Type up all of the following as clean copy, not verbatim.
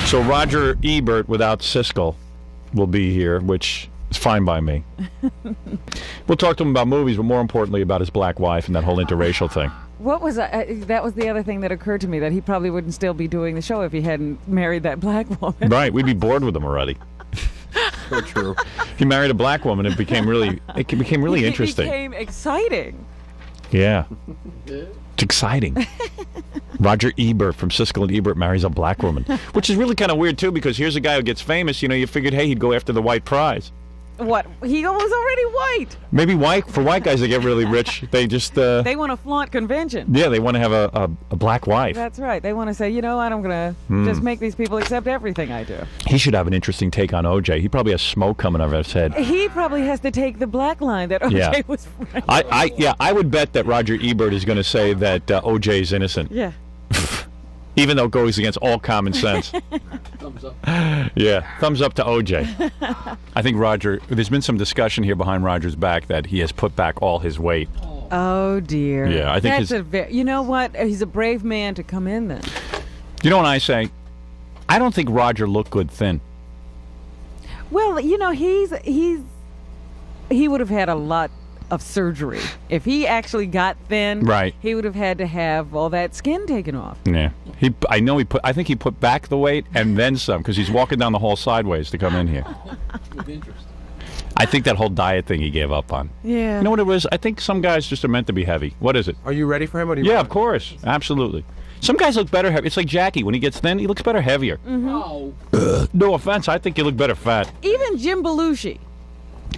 So Roger Ebert without Siskel will be here, which is fine by me. We'll talk to him about movies, but more importantly about his black wife and that whole interracial thing. What was that was the other thing that occurred to me, that he probably wouldn't still be doing the show if he hadn't married that black woman. Right, we'd be bored with him already. So true. He married a black woman. It became really interesting. It became exciting. Yeah. It's exciting. Roger Ebert from Siskel and Ebert marries a black woman, which is really kind of weird, too, because here's a guy who gets famous. You know, you figured, hey, he'd go after the white prize. What? He was already white. Maybe for white guys that get really rich, they just... they want to flaunt convention. Yeah, they want to have a black wife. That's right. They want to say, you know what, I'm going to just make these people accept everything I do. He should have an interesting take on O.J. He probably has smoke coming over his head. He probably has to take the black line that O.J. was right. I would bet that Roger Ebert is going to say that O.J. is innocent. Yeah. Even though it goes against all common sense. Thumbs up. Yeah, thumbs up to O.J. I think there's been some discussion here behind Roger's back that he has put back all his weight. Oh, dear. Yeah, I think you know what? He's a brave man to come in then. You know what I say? I don't think Roger looked good thin. Well, you know, he would have had a lot of surgery. If he actually got thin, right, he would have had to have all that skin taken off. Yeah. I think he put back the weight and then some, because he's walking down the hall sideways to come in here. I think that whole diet thing he gave up on. Yeah. You know what it was? I think some guys just are meant to be heavy. What is it? Are you ready for him? Yeah, of course. Absolutely. Some guys look better heavy. It's like Jackie. When he gets thin, he looks better heavier. Mm-hmm. No offense. I think you look better fat. Even Jim Belushi.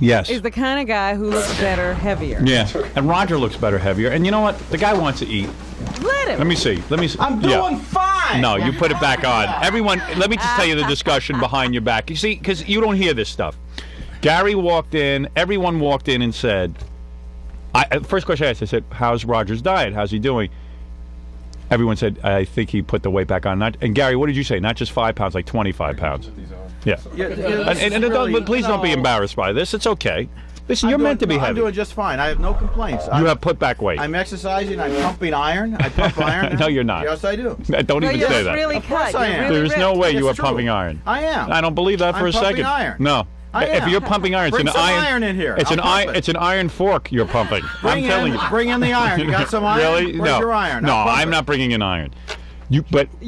Yes. Is the kind of guy who looks better heavier. Yeah. And Roger looks better heavier. And you know what? The guy wants to eat. Let him. Let me see. I'm doing fine. No, you put it back on. Everyone, let me just tell you the discussion behind your back. You see, because you don't hear this stuff. Gary walked in. Everyone walked in and said, first question I asked, I said, how's Roger's diet? How's he doing? Everyone said, I think he put the weight back on. And Gary, what did you say? Not just 5 pounds, like 25 pounds. Yeah. And please don't be embarrassed by this. It's okay. Listen, you're meant to be heavy. I'm doing just fine. I have no complaints. You have put back weight. I'm exercising. I'm pumping iron. I pump iron. No, you're not. Yes, I do. Don't even say that. Really of course I am. There's no way you are true. pumping iron. I am. I don't believe that for a second. I'm pumping iron. No. If you're pumping iron, Bring it's an some iron in here. It's an iron fork you're pumping. I'm telling you. Bring in the iron. You got some iron? Really? Where's No. your iron? No, I'm not bringing in iron. You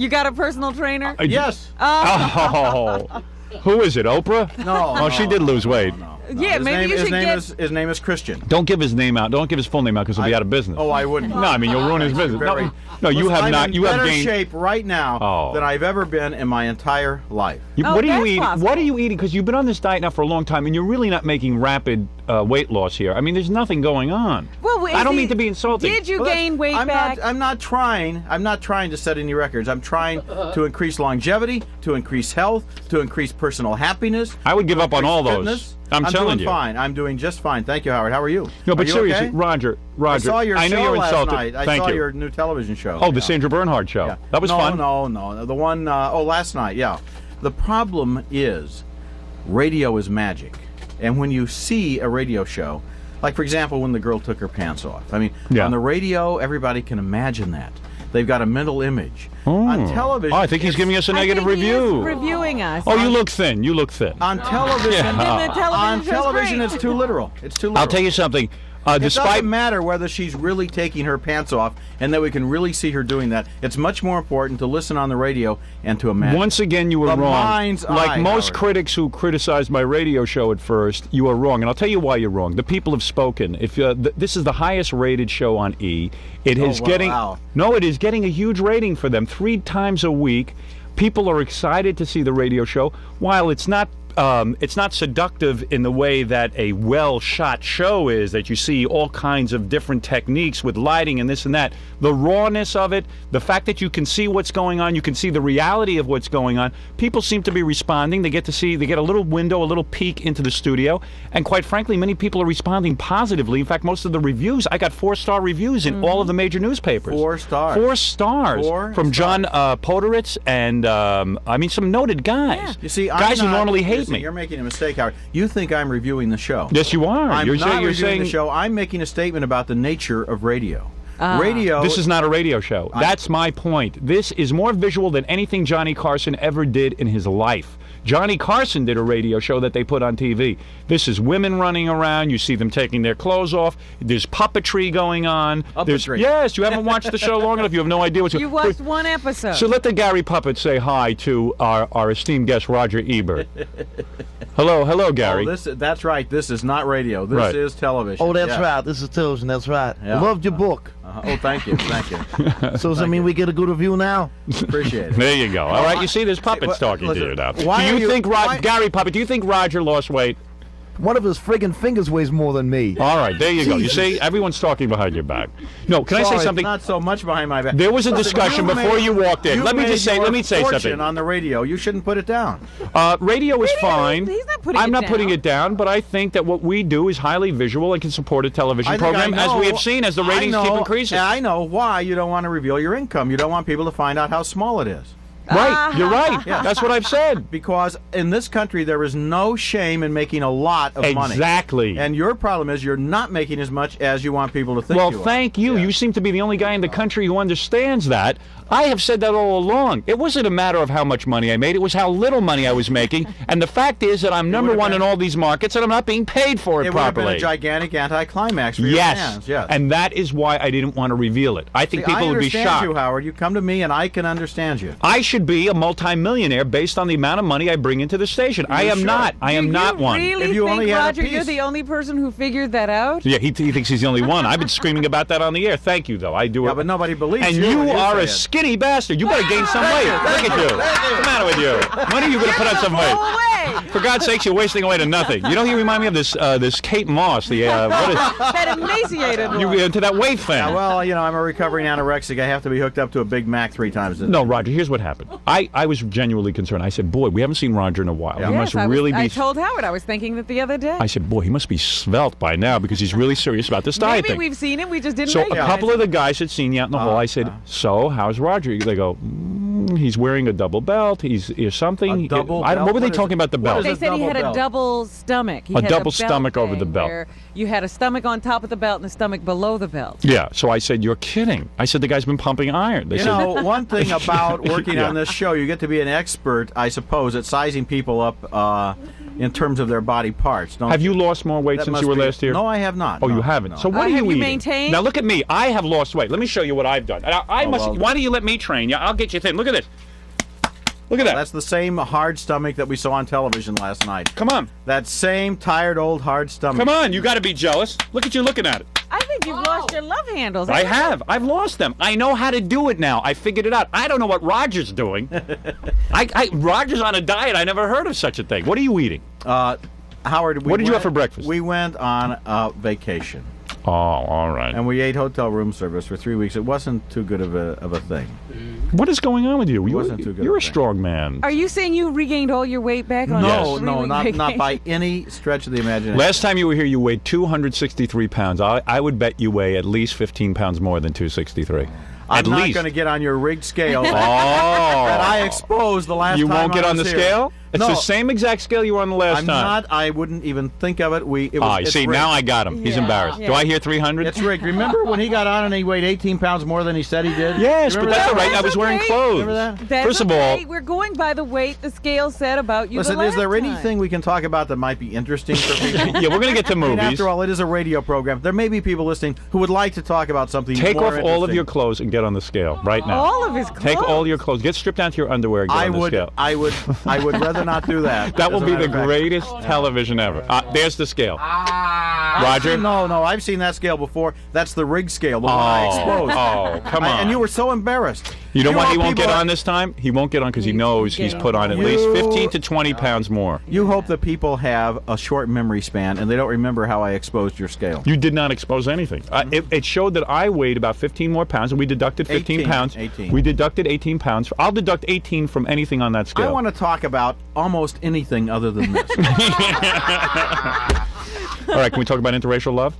got a personal trainer? Yes. Oh. Who is it? Oprah? No. Oh, she did lose weight. No. Yeah, maybe you should get... His name is Christian. Don't give his name out. Don't give his full name out because he'll be out of business. Oh, I wouldn't. No, I mean you'll ruin his business. No, you have not. I'm You in have better gained. shape right now than I've ever been in my entire life. What are you that's eating? possible. What are you eating? Because you've been on this diet now for a long time, and you're really not making rapid weight loss here. I mean, there's nothing going on. Well, I don't mean to be insulting. Did you gain weight back? I'm not trying to set any records. I'm trying to increase longevity, to increase health, to increase personal happiness. I would give up on all those. Fitness. I'm telling doing you. fine. I'm doing just fine. Thank you, Howard. How are you? No, but are you seriously, okay? Roger. I saw your I know show you're last insulted. night. I Thank saw you. your new television show. Oh, the Sandra Bernhard show. Yeah. That was fun. No. The one, last night, yeah. The problem is radio is magic. And when you see a radio show, like, for example, when the girl took her pants off. I mean, on the radio, everybody can imagine that. They've got a mental image. On television... Oh, I think he's giving us a negative review. He's reviewing us. Oh, you look thin. You look thin. On television... On television, it's too literal. It's too literal. I'll tell you something. It doesn't matter whether she's really taking her pants off and that we can really see her doing that. It's much more important to llisten on the radio and to imagine. Once again, you were The wrong. mind's Like eye, most Howard. critics who criticized my radio show at first, you are wrong. And I'll tell you why you're wrong. The people have spoken. If this is the highest rated show on E, it is wow. it is getting a huge rating for them 3 times a week. People are excited to see the radio show. While it's not seductive in the way that a well-shot show is, that you see all kinds of different techniques with lighting and this and that. The rawness of it, the fact that you can see what's going on, you can see the reality of what's going on. People seem to be responding. They get a little window, a little peek into the studio. And quite frankly, many people are responding positively. In fact, most of the reviews, I got 4-star reviews in all of the major newspapers. 4 stars. 4 stars. 4 from John Poderitz and, some noted guys. Yeah. You see, guys who normally hate me. You're making a mistake, Howard. You think I'm reviewing the show. Yes, you are. I'm You're not reviewing saying the show. I'm making a statement about the nature of radio. Radio. This is not a radio show. That's my point. This is more visual than anything Johnny Carson ever did in his life. Johnny Carson did a radio show that they put on TV. This is women running around. You see them taking their clothes off. There's puppetry going on. Puppetry. Yes, you haven't watched the show long enough. You have no idea what's going on. You watched one episode. So let the Gary Puppet say hi to our esteemed guest, Roger Ebert. Hello, Gary. Oh, that's right. This is not radio. This is television. Oh, that's right. This is television. That's right. Yeah. Loved your book. Oh, thank you. Thank you. So does that mean we get a good review now? Appreciate it. There you go. All right, you see, there's puppets talking to you now. Gary Puppet, do you think Roger lost weight? One of his friggin' fingers weighs more than me. All right, there you go. You Jesus. see, everyone's talking behind your back. No, can I say something? Not so much behind my back. There was a discussion before you walked in. Let me say something. On the radio, you shouldn't put it down. Radio is fine. He's not putting I'm it not down. putting it down, but I think that what we do is highly visual and can support a television program, as we have seen, as the ratings keep increasing. I know why you don't want to reveal your income. You don't want people to find out how small it is. Right, you're right. Yeah. That's what I've said. Because in this country, there is no shame in making a lot of money. Exactly. And your problem is you're not making as much as you want people to think you are. Well, thank you. Yeah. You seem to be the only guy in the country who understands that. I have said that all along. It wasn't a matter of how much money I made. It was how little money I was making. And the fact is that I'm number one in all these markets, and I'm not being paid for it It would have been properly. a gigantic anticlimax for your fans. Yes. And that is why I didn't want to reveal it. I think people would be shocked. I understand you, Howard. You come to me, and I can understand you. I should be a multimillionaire based on the amount of money I bring into the station. I am not. I am not one. Do you If you really only think, had a Roger, you're piece. the only person who figured that out? Yeah, he thinks he's the only one. I've been screaming about that on the air. Thank you, though. I do it. Yeah, but nobody believes And you. you when are say a it. skinny bastard. You better gain some weight. Look at you. What's the matter with you? When are you going to put on some weight? Go away. For God's sakes, you're wasting away to nothing. You know, you remind me of this Kate Moss. The what is That emaciated one. you into that weight fan? Yeah, well, you know, I'm a recovering anorexic. I have to be hooked up to a Big Mac 3 times a day. No, Roger, here's what happened. I was genuinely concerned. I said, boy, we haven't seen Roger in a while. Yeah. He must really I be... told Howard I was thinking that the other day. I said, boy, he must be svelte by now because he's really serious about this diet Maybe thing. we've seen it, we just didn't So a recognize couple it. of the guys had seen you out in the hall. I said, so how's Roger? They go, he's wearing a double belt. He's something. A double What belt? were they What is talking it? about the What belt? is They a said he double had a belt? double stomach. He A had double belt stomach over the thing belt. where you had a stomach on top of the belt and a stomach below the belt. Yeah. So I said, you're kidding. I said, the guy's been pumping iron. They You said, know, one thing about working Yeah. on this show, you get to be an expert, I suppose, at sizing people up in terms of their body parts. Don't have you lost more weight That since must you were be- last year? No, I have not. Oh, No, you haven't. no. So what are have you you eating? maintained? Now look at me. I have lost weight. Let me show you what I've done. And I must. well- Why don't you let me train you? I'll get you thin. Look at this. Look at that. That's the same hard stomach that we saw on television last night. Come on. That same tired old hard stomach. Come on. You got to be jealous. Look at you looking at it. I think you've lost your love handles. I have. I've lost them. I know how to do it now. I figured it out. I don't know what Roger's doing. Roger's on a diet. I never heard of such a thing. What are you eating? Howard, What did you have for breakfast? We went on a vacation, Oh, all right. and we ate hotel room service for 3 weeks. It wasn't too good of a thing. What is going on with you? wasn't too good You're a a thing. strong man. Are you saying you regained all your weight back on No, that no, three-week not vacation? by any stretch of the imagination. Last time you were here, you weighed 263 pounds. I would bet you weigh at least 15 pounds more than 263. I'm at not least. going to get on your rigged scale that Oh. I exposed the last You time won't get I on the was here. scale? It's No. the same exact scale you were on the last I'm time. not. I wouldn't even think of it. You It's see, rigged. now I got him. He's Yeah. embarrassed. Do Yeah. I hear 300? It's rigged. Remember when he got on and he weighed 18 pounds more than he said he did? Yes, but Remember that's that? all right. I was wearing okay. clothes. Remember that? That's First of okay. all, We're going by the weight the scale said about you. Listen, the is there last anything time. we can talk about that might be interesting for people? yeah, we're going to get to I mean, movies. after all, it is a radio program. There may be people listening who would like to talk about something Take more off all of interesting. your clothes and get on the scale right now. All of his clothes. Take all your clothes. Get stripped down to your underwear and get I on the would, scale. I would rather not do that. That will as a be matter the of fact. greatest television ever. There's the scale. Roger? No, I've seen that scale before. That's the rig scale, the one I exposed. Oh, come on. And you were so embarrassed. You know what he how won't get people on this time? He won't get on because he knows he's put on at least 15 to 20 pounds more. You hope that people have a short memory span and they don't remember how I exposed your scale. You did not expose anything. It showed that I weighed about 15 more pounds, and we deducted 15 18, pounds. 18. We deducted 18 pounds. I'll deduct 18 from anything on that scale. I want to talk about almost anything other than this. All right, can we talk about interracial love?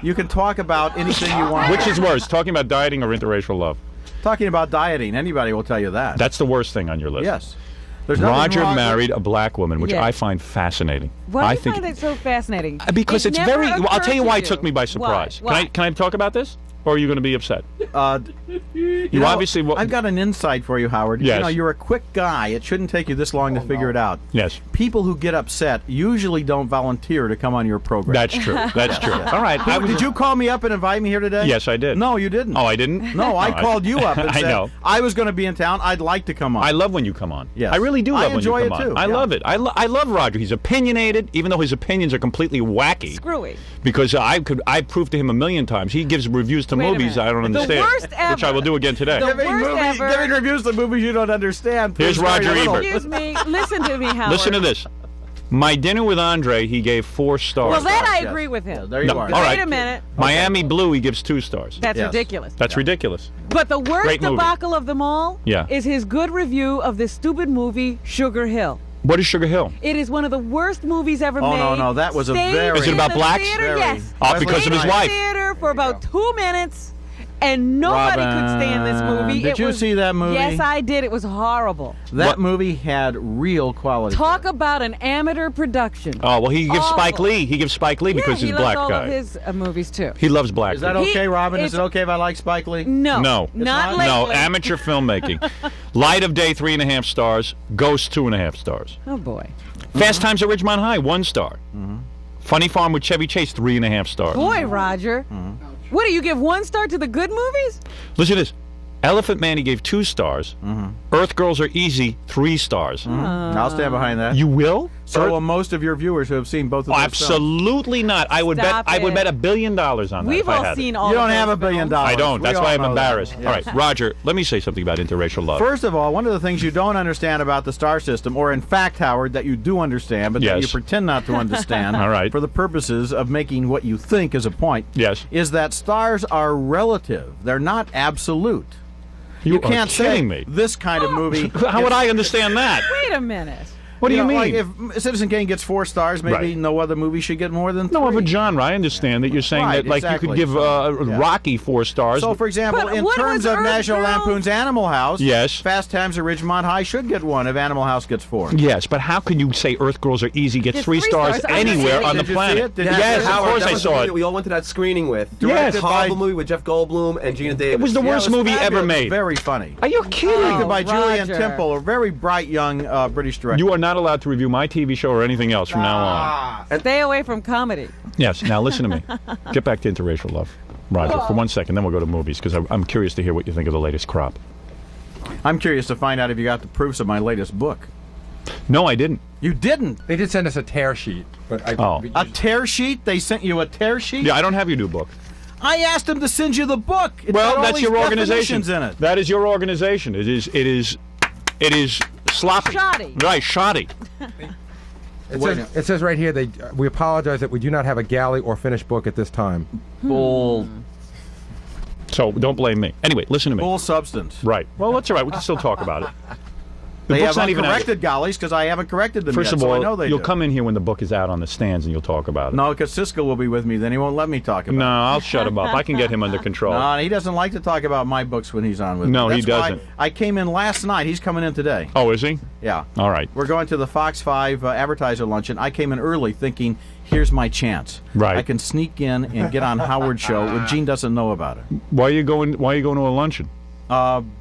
You can talk about anything you want. Which is worse, talking about dieting or interracial love? Talking about dieting, anybody will tell you that. That's the worst thing on your list. Yes. There's nothing Roger wrong with- married a black woman, which Yes. I find fascinating. Why I do you find that so fascinating? because It it's never very. Well, I'll tell you why it occurred to took me by surprise. Why? Can I talk about this? or are you going to be upset? You obviously I've got an insight for you, Howard. Yes. You know, you're a quick guy. It shouldn't take you this long to figure it out. Yes. People who get upset usually don't volunteer to come on your program. That's true. That's true. All right. Did you call me up and invite me here today? Yes, I did. No, you didn't. Oh, I didn't? No, I called you up and I said know. I was going to be in town. I'd like to come on. I love when you come on. Yes. I really do I love when you enjoy come it, on. too. I Yeah. love it. I love Roger. He's opinionated, even though his opinions are completely wacky. Screwy. Because I proved to him a million times. He gives reviews to Wait a movies minute. I don't The understand. worst ever. Which I will do again today. The worst ever. Giving reviews to movies you don't understand. Here's proves very Roger little. Ebert. Excuse me. Listen to me, Howard. Listen to this. My dinner with Andre, he gave 4 stars. Well, that I Yes. agree with him. There you No, are. all right. Wait a minute. Miami Blue, he gives 2 stars. That's Yes. ridiculous. That's ridiculous. But the worst Great movie. debacle of them all Yeah. is his good review of this stupid movie, Sugar Hill. What is Sugar Hill? It is one of the worst movies ever Oh, made. no, that was a Stayed very- Is it about in the blacks? Theater, Very. yes. Oh, because of his Stayed in the wife. theater for about 2 minutes, and nobody could stand this movie. Did you see that movie? Yes, I did. It was horrible. That What? movie had real quality. Talk about an amateur production. Oh, well, he gives Awful. Spike Lee. He gives Spike Lee because yeah, he's he a black loves all guy. of his movies too. He loves black Is that people. okay, Robin? Is it's- it okay if I like Spike Lee? No, No. not not? lately. No, amateur filmmaking. Light of Day, 3.5 stars. Ghost, 2.5 stars. Oh boy, Fast Times at Ridgemont High, 1 star. Funny Farm with Chevy Chase, 3.5 stars. boy, Roger. What do you give 1 star to the good movies? Listen to this. Elephant Man, he gave 2 stars. Earth Girls Are Easy, 3 stars. I'll stand behind that. You will? So Earth- will most of your viewers who have seen both of Oh, those films. absolutely not. I would Stop bet. I would it. bet $1 billion on that. We've if I all had seen it. all. You of don't those have $1 billion. films. I don't. We That's all why I'm know that. embarrassed. Yes. All right, Roger. Let me say something about interracial love. First of all, one of the things you don't understand about the star system, or in fact, Howard, that you do understand, but that you Yes. pretend not to understand All right. for the purposes of making what you think is a point, Yes. is that stars are relative. They're not absolute. You are can't say kidding me. this kind of movie. How would I understand that? Wait a minute. What do you mean? Like if Citizen Kane gets 4 stars, maybe Right. no other movie should get more than 3. No, of a genre. I understand that you're saying Right, that, like, you exactly. could give Yeah. Rocky 4 stars. So, for example, But in what terms was of Earth National Girls? Lampoon's Animal House, Yes. Fast Times at Ridgemont High should get 1 if Animal House gets 4. Yes, but how can you say Earth Girls Are Easy gets It's 3 3 stars stars. I anywhere understand. on the Did you see planet? it? Did you Yes, see it? of course that I was saw the movie it. that we all went to that screening with. Yes. Directed horrible movie with Jeff Goldblum and Gina Davis. It was the worst movie ever Fabulous. made. Very funny. Are you kidding? Directed by Julian Roger. Temple, a very bright young British director. You are not allowed to review my TV show or anything else from now on. Stay away from comedy. Yes. Now listen to me. Get back to interracial love, Roger, for 1 second. Then we'll go to movies because I'm curious to hear what you think of the latest crop. I'm curious to find out if you got the proofs of my latest book. No, I didn't. You didn't. They did send us a tear sheet, but I. Oh. we A just- tear sheet? They sent you a tear sheet? Yeah, I don't have your new book. I asked them to send you the book. It's got Well, all that's these your organization. definitions in it. That is your organization. It is sloppy. Shoddy. Right, shoddy. It says right here, we apologize that we do not have a galley or finished book at this time. Bull, So don't blame me. Anyway, listen to me. bull substance. Right. Well, that's all right. We can still talk about it. The They book's have not even out uncorrected gollies because I haven't corrected them First yet, of so I all, know they you'll do. come in here when the book is out on the stands and you'll talk about it. No, because Siskel will be with me. Then he won't let me talk about No, it. I'll shut him up. I can get him under control. No, he doesn't like to talk about my books when he's on with No, me. he That's why doesn't. I came in last night. He's coming in today. Oh, is he? Yeah. All right. We're going to the Fox 5 advertiser luncheon. I came in early thinking, here's my chance. Right. I can sneak in and get on Howard's show when Gene doesn't know about it. Why are you going to a luncheon?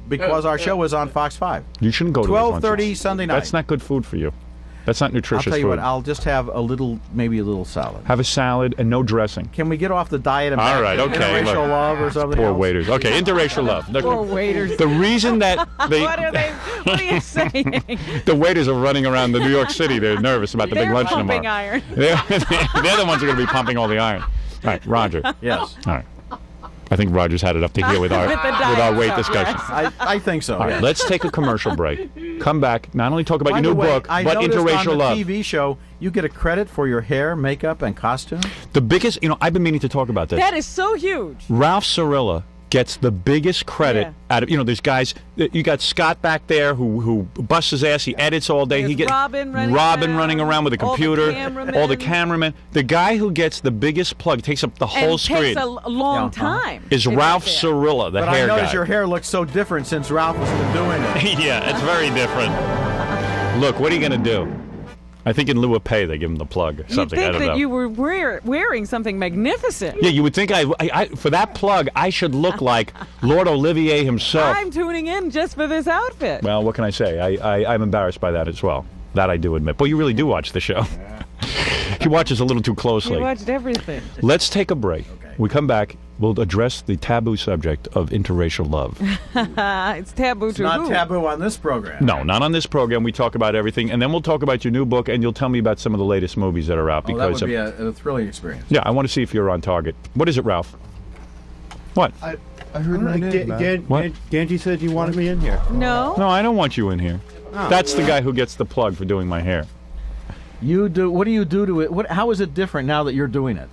Because our show was on Fox 5. You shouldn't go to those 12:30 luncheons. Sunday night. That's not good food for you. That's not I'll nutritious tell you food. what, I'll just have maybe a little salad. Have a salad and no dressing. Can we get off the diet and All back right, to okay, interracial look. love or something Poor else? waiters. Okay, interracial love. Look, Poor waiters. The reason that they, What are you saying? the waiters are running around the New York City, they're nervous about the big They're lunch pumping tomorrow. iron. They're the ones who are going to be pumping all the iron. All right, Roger. All Yes. right. I think Roger's had it up to here with our With the diet weight stuff, discussion. yes. I think so. All right, yes. let's take a commercial break. Come back. Not only talk about By your the new way, book, I but noticed interracial on love. the TV show, you get a credit for your hair, makeup, and costume. The biggest, I've been meaning to talk about this. That is so huge. Ralph Cirilla gets the biggest credit Yeah. out of, there's guys, you got Scott back there who busts his ass, he edits all day. There's He gets Robin running running around with a all the computer, cameramen. all the cameramen. The guy who gets the biggest plug, takes up the whole And screen, takes a long Yeah, time. is to get Ralph there. Cirilla, the But hair I noticed guy. your hair looks so different since Ralph has been doing it. Yeah, it's very different. Look, what are you going to do? I think in lieu of pay, they give him the plug or You'd something. I think don't that know. you were wearing something magnificent. Yeah, you would think I for that plug, I should look like Lord Olivier himself. I'm tuning in just for this outfit. Well, what can I say? I'm embarrassed by that as well. That I do admit. But you really do watch the show. He watches a little too closely. You watched everything. Let's take a break. We come back, we'll address the taboo subject of interracial love. It's taboo to Not who? taboo on this program. No, not on this program. We talk about everything, and then we'll talk about your new book, and you'll tell me about some of the latest movies that are out. Oh, that would be a thrilling experience. Yeah, I want to see if you're on target. What is it, Ralph? What? I heard my name. What? Ganji said you wanted me in here. No. No, I don't want you in here. Oh. That's the guy who gets the plug for doing my hair. You do. What do you do to it? How is it different now that you're doing it?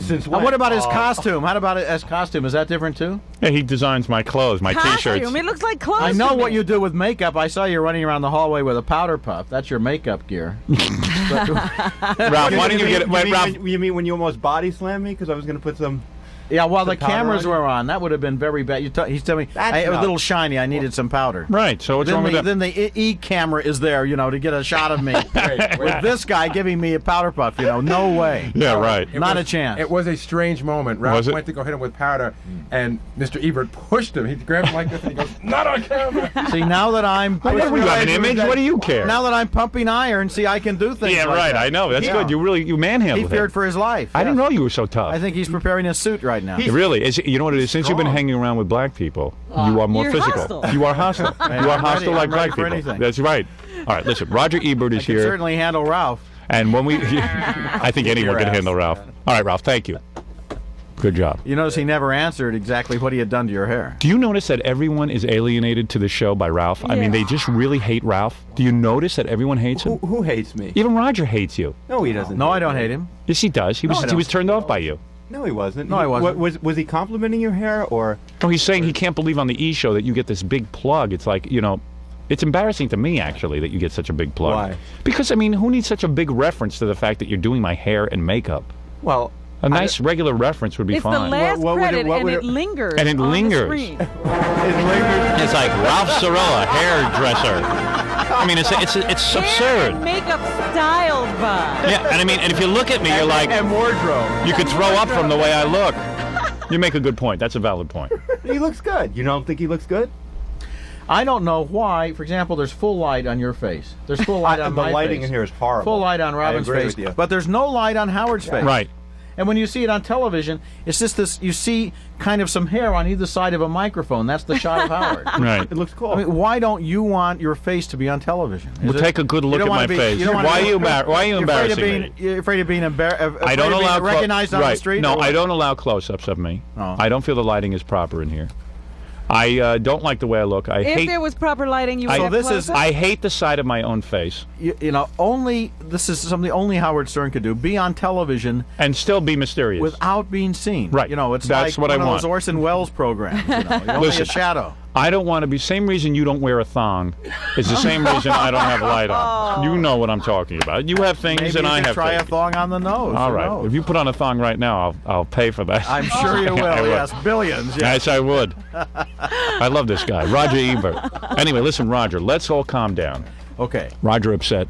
Since when? What about his costume? How about it as costume? Is that different too? Yeah, he designs my clothes, my T-shirts. Costume. It looks like clothes. I know to what me. you do with makeup. I saw you running around the hallway with a powder puff. That's your makeup gear. Ralph, why don't you get it? Wait, Ralph. You mean when you almost body slammed me because I was going to put some? Yeah, while the Some powder cameras on you? were on, that would have been very bad. He's telling me it was a little shiny. I needed some powder. Right. So what's Then wrong with that? then the E camera is there, to get a shot of me with this guy giving me a powder puff. No way. Yeah, right. Not a chance. It was a strange moment. Was Ralph it? went to go hit him with powder, and Mr. Ebert pushed him. He grabbed him like this, and he goes, "Not on camera!" See, now that I'm What do you have an image? What do you care? now that I'm pumping iron, see, I can do things. Yeah, like right. that. I know. That's Yeah. good. You manhandled He him. feared for his life. I didn't Yes. know you were so tough. I think he's preparing his suit right now. Really? You know what it is? Since you've been strong. hanging around with black people, you are more You're physical. hostile. You are hostile. You are I'm hostile ready. like I'm black ready for people. anything. That's right. All right, listen. Roger Ebert is I can here, certainly handle Ralph. and when we, I think anyone can handle Ralph. All right, Ralph. Thank you. Good job. You notice he never answered exactly what he had done to your hair. Do you notice that everyone is alienated to the show by Ralph? I mean, they just really hate Ralph. Do you notice that everyone hates him? Who hates me? Even Roger hates you. No, he doesn't. No, I don't hate him. Yes, he does. He I was don't. turned off by you. No, he wasn't. No, I wasn't. Was he complimenting your hair or? No, he's saying he can't believe on the E! Show that you get this big plug. It's like, it's embarrassing to me, actually, that you get such a big plug. Why? Because, I mean, who needs such a big reference to the fact that you're doing my hair and makeup? Well, A nice regular reference would be It's fine. the last What would it- credit, what and would it it- lingers. And it on lingers. The screen. It's like Ralph Sorella, hairdresser. I mean, it's absurd. Hair and makeup styled by. Yeah, and I mean, and if you look at me, you're like, And wardrobe. you could throw up from the way I look. You make a good point. That's a valid point. he looks good. You don't think he looks good? I don't know why. For example, there's full light on your face. There's full light on the my lighting face. in here is horrible. Full light on Robin's I agree face. with you. But there's no light on Howard's face. Right. And when you see it on television, it's just this, you see kind of some hair on either side of a microphone. That's the shot of Howard. Right. It looks cool. I mean, why don't you want your face to be on television? Is Well, it- take a good you look don't at wanna my be- face. you don't wanna Why be- are you you're afraid of embarrassing being, me? You're afraid of being I don't allow recognized on right. the street? No, or what? I don't allow close-ups of me. Oh. I don't feel the lighting is proper in here. I don't like the way I look. I If hate. there was proper lighting, you would I- have So this is- close-up? I hate the side of my own face This is something only Howard Stern could do. Be on television and still be mysterious. without being seen. Right. It's That's like what I one of want. those Orson Welles programs. You're only Listen. a shadow. I don't want to be. Same reason you don't wear a thong is the same reason I don't have a light on. You know what I'm talking about. You have things Maybe and you I could have try a things. thong on the nose. All Who right. knows? If you put on a thong right now, I'll pay for that. I'm sure you will. I would. Yes, billions. Yes. Yes, I would. I love this guy, Roger Ebert. Anyway, listen, Roger, let's all calm down. Okay. Roger upset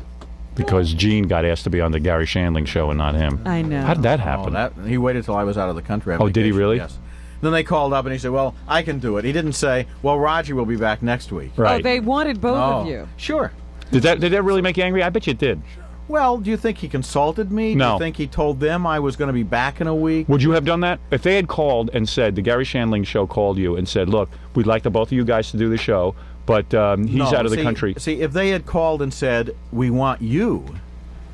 because Gene got asked to be on the Gary Shandling show and not him. I know. How did that Oh, happen? he waited till I was out of the country. on Oh, did he vacation, really? Yes. Then they called up and he said, "Well, I can do it." He didn't say, "Well, Roger will be back next week." Right. Oh, they wanted both of No. you. Sure. Did that really make you angry? I bet you it did. Well, do you think he consulted me? Do No. you think he told them I was going to be back in a week? Would you have done that? If they had called and said, the Gary Shandling show called you and said, look, we'd like the both of you guys to do the show, but he's No, out of the see- country. See, if they had called and said, "We want you,"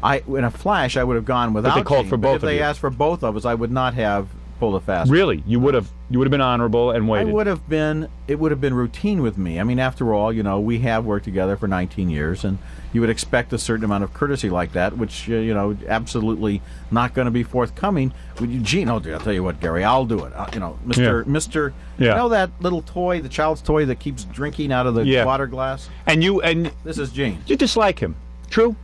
in a flash, I would have gone without. they called Gene. for But both if of they you. asked for both of us, I would not have pulled a fast. Really? You would have been honorable and I waited. would have been. It would have been routine with me. I mean, after all, we have worked together for 19 years, and you would expect a certain amount of courtesy like that, which absolutely not going to be forthcoming. Gene, I'll tell you what, Gary, I'll do it. Mister. Yeah. You know that little toy, the child's toy that keeps drinking out of the Yeah. water glass? And you This is Gene. dislike him. True?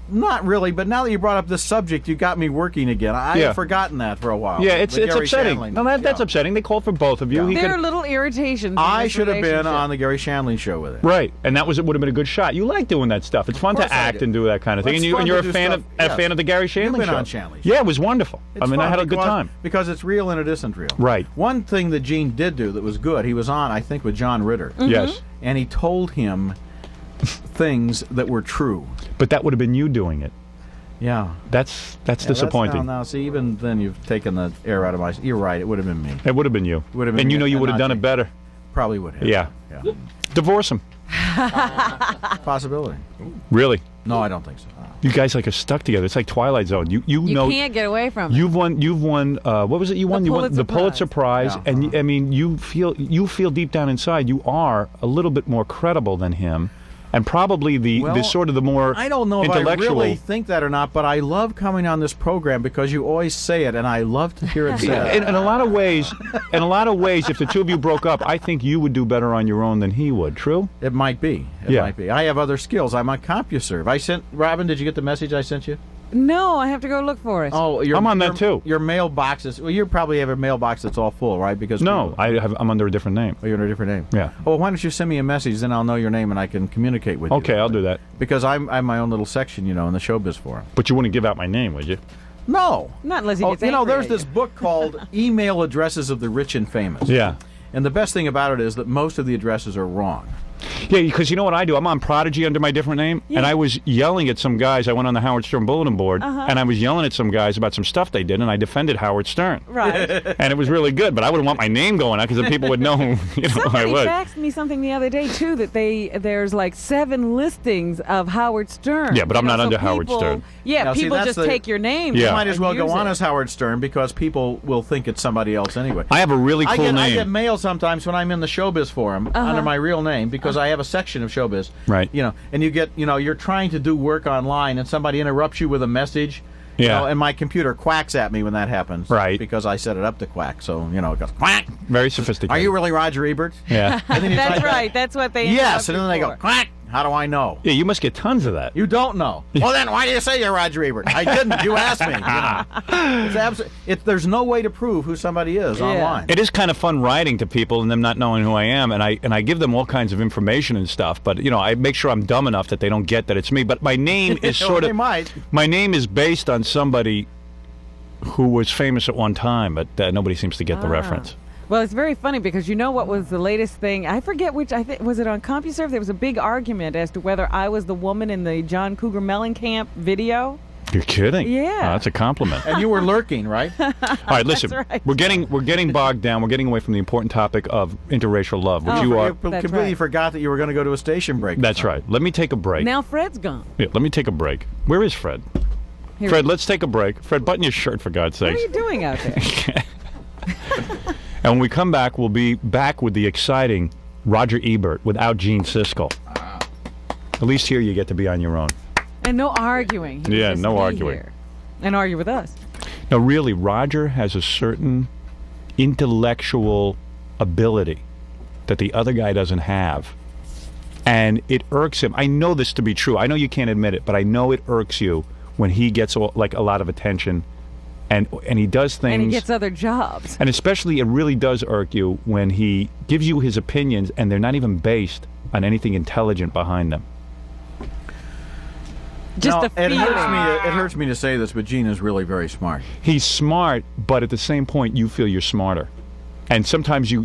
Not really, but now that you brought up this subject, you got me working again. I had forgotten that for a while. Yeah, it's Gary upsetting. Shandling. No, that's upsetting. They called for both of you. Yeah. He There could- are little irritations. in I this should have been relationship. on the Gary Shandling show with it. Right, and that would have been a good shot. You like doing that stuff. It's fun Of to course I act do. and do that kind of thing. Well, And, it's you, fun and you're to a do fan stuff. of Yes. a fan of the Gary Shandling You've been show. on Shandling's Yeah, it was wonderful. It's I mean, I fun had a good because- time. because it's real and it isn't real. Right. One thing that Gene did do that was good, he was on, I think, with John Ritter, Yes, and he told him things that were true. but that would have been you doing it. Yeah. That's Yeah, disappointing. Now, see, even then you've taken the air out of my... You're right, it would have been me. It would have been you. Would have been and you me know you and would have not done you. it better. Probably would have. Yeah. Yeah. Divorce him. Possibility. Really. No, I don't think so. You guys like are stuck together. It's like Twilight Zone. You You know can't get away from it. you've won what was it you won? You won the Pulitzer Pulitzer Prize Yeah. and I mean you feel deep down inside you are a little bit more credible than him. And probably the Well, sort of the more I don't know if I intellectual. really think that or not, but I love coming on this program because you always say it, and I love to hear it said. in a lot of ways, if the two of you broke up, I think you would do better on your own than he would. True? It might be. It Yeah. might be. I have other skills. I'm on CompuServe. I sent Robin. Did you get the message I sent you? No, I have to go look for it. Oh, I'm on that too. Your mailbox is. Well, you probably have a mailbox that's all full, right? Because No, people- I'm under a different name. Oh, you're under a different name. Yeah. Oh, why don't you send me a message? Then I'll know your name and I can communicate with you. Okay, I'll do that. Because I'm my own little section, in the showbiz forum. But you wouldn't give out my name, would you? No. Not unless he Oh, gets angry there's at you. this book called Email Addresses of the Rich and Famous. Yeah. And the best thing about it is that most of the addresses are wrong. Yeah, because you know what I do? I'm on Prodigy under my different name, and I was yelling at some guys. I went on the Howard Stern bulletin board, and I was yelling at some guys about some stuff they did, and I defended Howard Stern. Right. And it was really good, but I wouldn't want my name going out because then people would know who who I Somebody was. faxed me something the other day too that there's like 7 listings of Howard Stern. Yeah, but I'm not so under Howard people- Stern. Yeah, Now, see, people that's just the- take your name. Yeah. You might as well and go use on it. as Howard Stern because people will think it's somebody else anyway. I have a really cool I name. get mail sometimes when I'm in the showbiz forum under my real name because I have a section of showbiz. Right. And you get, you're trying to do work online and somebody interrupts you with a message. Yeah. And my computer quacks at me when that happens. Right. Because I set it up to quack. So, it goes quack. Very sophisticated. Are you really Roger Ebert? Yeah. And then you That's type it. right. That's what they. Yes. And then they interrupt go you for. quack. How do I know? Yeah, you must get tons of that. You don't know. Well, then why do you say you're Roger Ebert? I didn't. You asked me. It's there's no way to prove who somebody is online. It is kind of fun writing to people and them not knowing who I am, and I give them all kinds of information and stuff. But I make sure I'm dumb enough that they don't get that it's me. But my name is Well, sort they of might. my name is based on somebody who was famous at one time, but nobody seems to get the reference. Well, it's very funny because you know what was the latest thing? I forget which. I think was it on CompuServe. There was a big argument as to whether I was the woman in the John Cougar Mellencamp video. You're kidding? Yeah. Oh, that's a compliment. And you were lurking, right? All right, listen. right. We're getting bogged down. We're getting away from the important topic of interracial love, which Oh, you are. You That's completely right. forgot that you were going to go to a station break. That's right. Let me take a break. Now Fred's gone. Yeah, let me take a break. Where is Fred? Here. Fred, let's take a break. Fred, button your shirt for God's What are sakes. you doing out there? And when we come back, we'll be back with the exciting Roger Ebert without Gene Siskel. At least here you get to be on your own. And no arguing. He would Yeah, just no be arguing. here and argue with us. No, really, Roger has a certain intellectual ability that the other guy doesn't have. And it irks him. I know this to be true. I know you can't admit it, but I know it irks you when he gets a lot of attention and he does things. And he gets other jobs. And especially, it really does irk you when he gives you his opinions and they're not even based on anything intelligent behind them. Just No, the it feeling. hurts me to say this, but Gene is really very smart. He's smart, but at the same point, you feel you're smarter. And sometimes you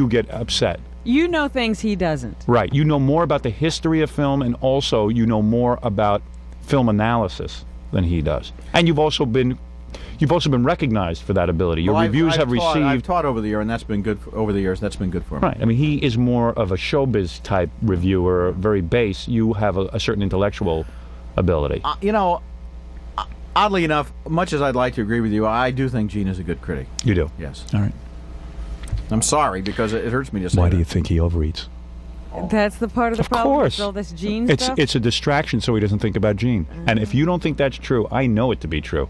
get upset. You know things he doesn't. Right. You know more about the history of film, and also you know more about film analysis than he does. And you've also been recognized for that ability. Your Well, reviews have I've received. taught over the year, and that's been good. Over the years, that's been good for me. Right. I mean, he is more of a showbiz type reviewer, very base. You have a certain intellectual ability. Oddly enough, much as I'd like to agree with you, I do think Gene is a good critic. You do. Yes. All right. I'm sorry because it hurts me to say Why that. do you think he overeats? That's the part of the Of problem. course. With all this gene It's stuff. it's a distraction so he doesn't think about Gene. And if you don't think that's true, I know it to be true.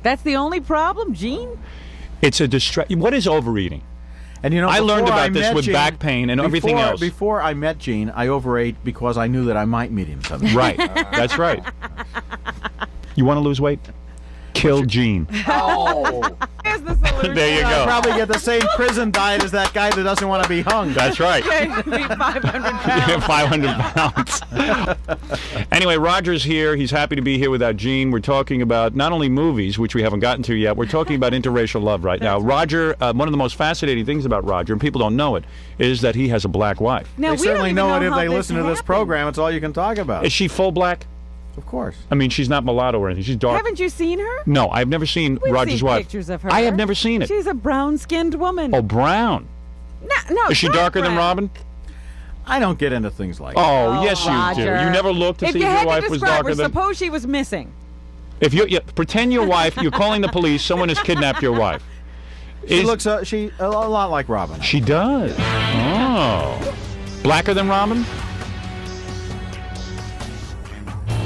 That's the only problem, Gene? It's a distraction. What is overeating? And I learned before about this met with Gene- back pain and everything else. Before I met Gene, I overate because I knew that I might meet him someday. Right. That's right. You want to lose weight? Kill Gene. Here's the solution. There you go. Probably get the same prison diet as that guy that doesn't want to be hung. That's right. Yeah, it'd be 500 pounds. 500 pounds. Anyway, Roger's here. He's happy to be here without Gene. We're talking about not only movies, which we haven't gotten to yet, we're talking about interracial love right now. Roger, one of the most fascinating things about Roger, and people don't know it, is that he has a black wife. Now, They we don't certainly even know it if how they listen to this happened. program. It's all you can talk about. Is she full black? Of course. I mean, she's not mulatto or anything. She's dark. Haven't you seen her? No, I've never seen We've Roger's seen wife. pictures of her. I have never seen it. She's a brown-skinned woman. Oh, brown. No, Is she dark darker than brown. Robin? I don't get into things like that. Oh, yes, you do. Roger. You never looked to If see you if had your to wife was describe darker her, than. suppose she was missing. If you pretend your wife, you're calling the police. Someone has kidnapped your wife. She looks a lot like Robin. She does. Oh, blacker than Robin?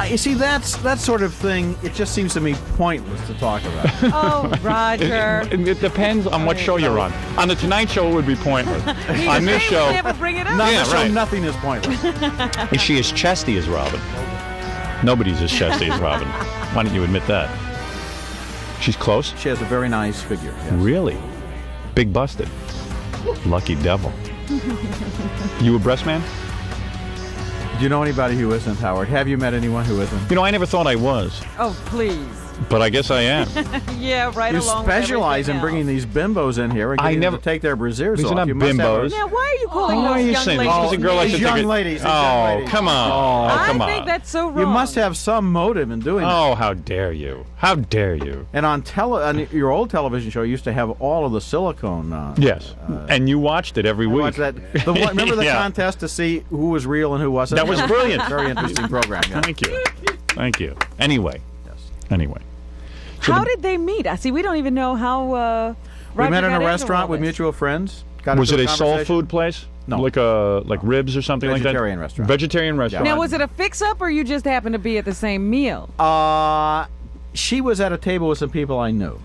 You see, that sort of thing, it just seems to me pointless to talk about. Oh, Roger. It depends on what show you're on. On the Tonight Show, it would be pointless. On this They show, never bring it up. Not Yeah, the show, right. nothing is pointless. is she as chesty as Robin? Nobody's as chesty as Robin. Why don't you admit that? She's close? She has a very nice figure. Yes. Really? Big busted. Lucky devil. You a breast man? Do you know anybody who isn't, Howard? Have you met anyone who isn't? You know, I never thought I was, Oh, please. but I guess I am. Yeah, right You along specialize with in bringing everything these bimbos in here and I getting never- them to take their brassieres These are off. not You must have a- bimbos. else. Now, why are you calling Why are those you young saying ladies? this? Because a girl likes to These young take it. ladies, these young Oh, ladies. come on. Oh, come I on. think that's so wrong. You must have some motive in doing that. Oh, how dare you? How dare you? And on your old television show used to have all of the silicone. Yes. And you watched it every week. Watch that. Remember the Yeah. contest to see who was real and who wasn't? That was brilliant. Very interesting program. Yeah. Thank you. Thank you. Anyway. Yes. Anyway. So How the- did they meet? I see. We don't even know how. We Roger met in got a into restaurant all with this. mutual friends. Got Was it into a soul conversation. food place? No. Like ribs or something like that? Vegetarian restaurant. Vegetarian restaurant. Now, was it a fix-up, or you just happened to be at the same meal? She was at a table with some people I knew.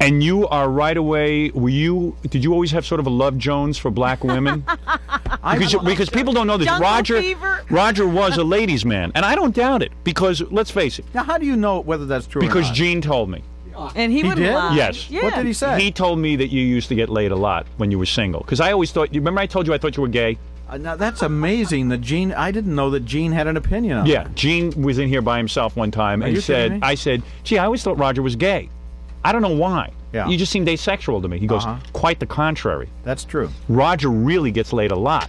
And you are right away. Did you always have sort of a Love Jones for black women? because people don't know this. Jungle fever? Roger was a ladies' man, and I don't doubt it. Because let's face it. Now, how do you know whether that's true or Because not? Gene told me. And he wouldn't did? lie. Yes. Yeah. What did he say? He told me that you used to get laid a lot when you were single. Because I always thought. You remember I told you I thought you were gay? Now, that's amazing that Gene... I didn't know that Gene had an opinion on Yeah. it. Gene was in here by himself one time and you kidding me? I said, gee, I always thought Roger was gay. I don't know why. Yeah. You just seemed asexual to me. He goes, quite the contrary. That's true. Roger really gets laid a lot.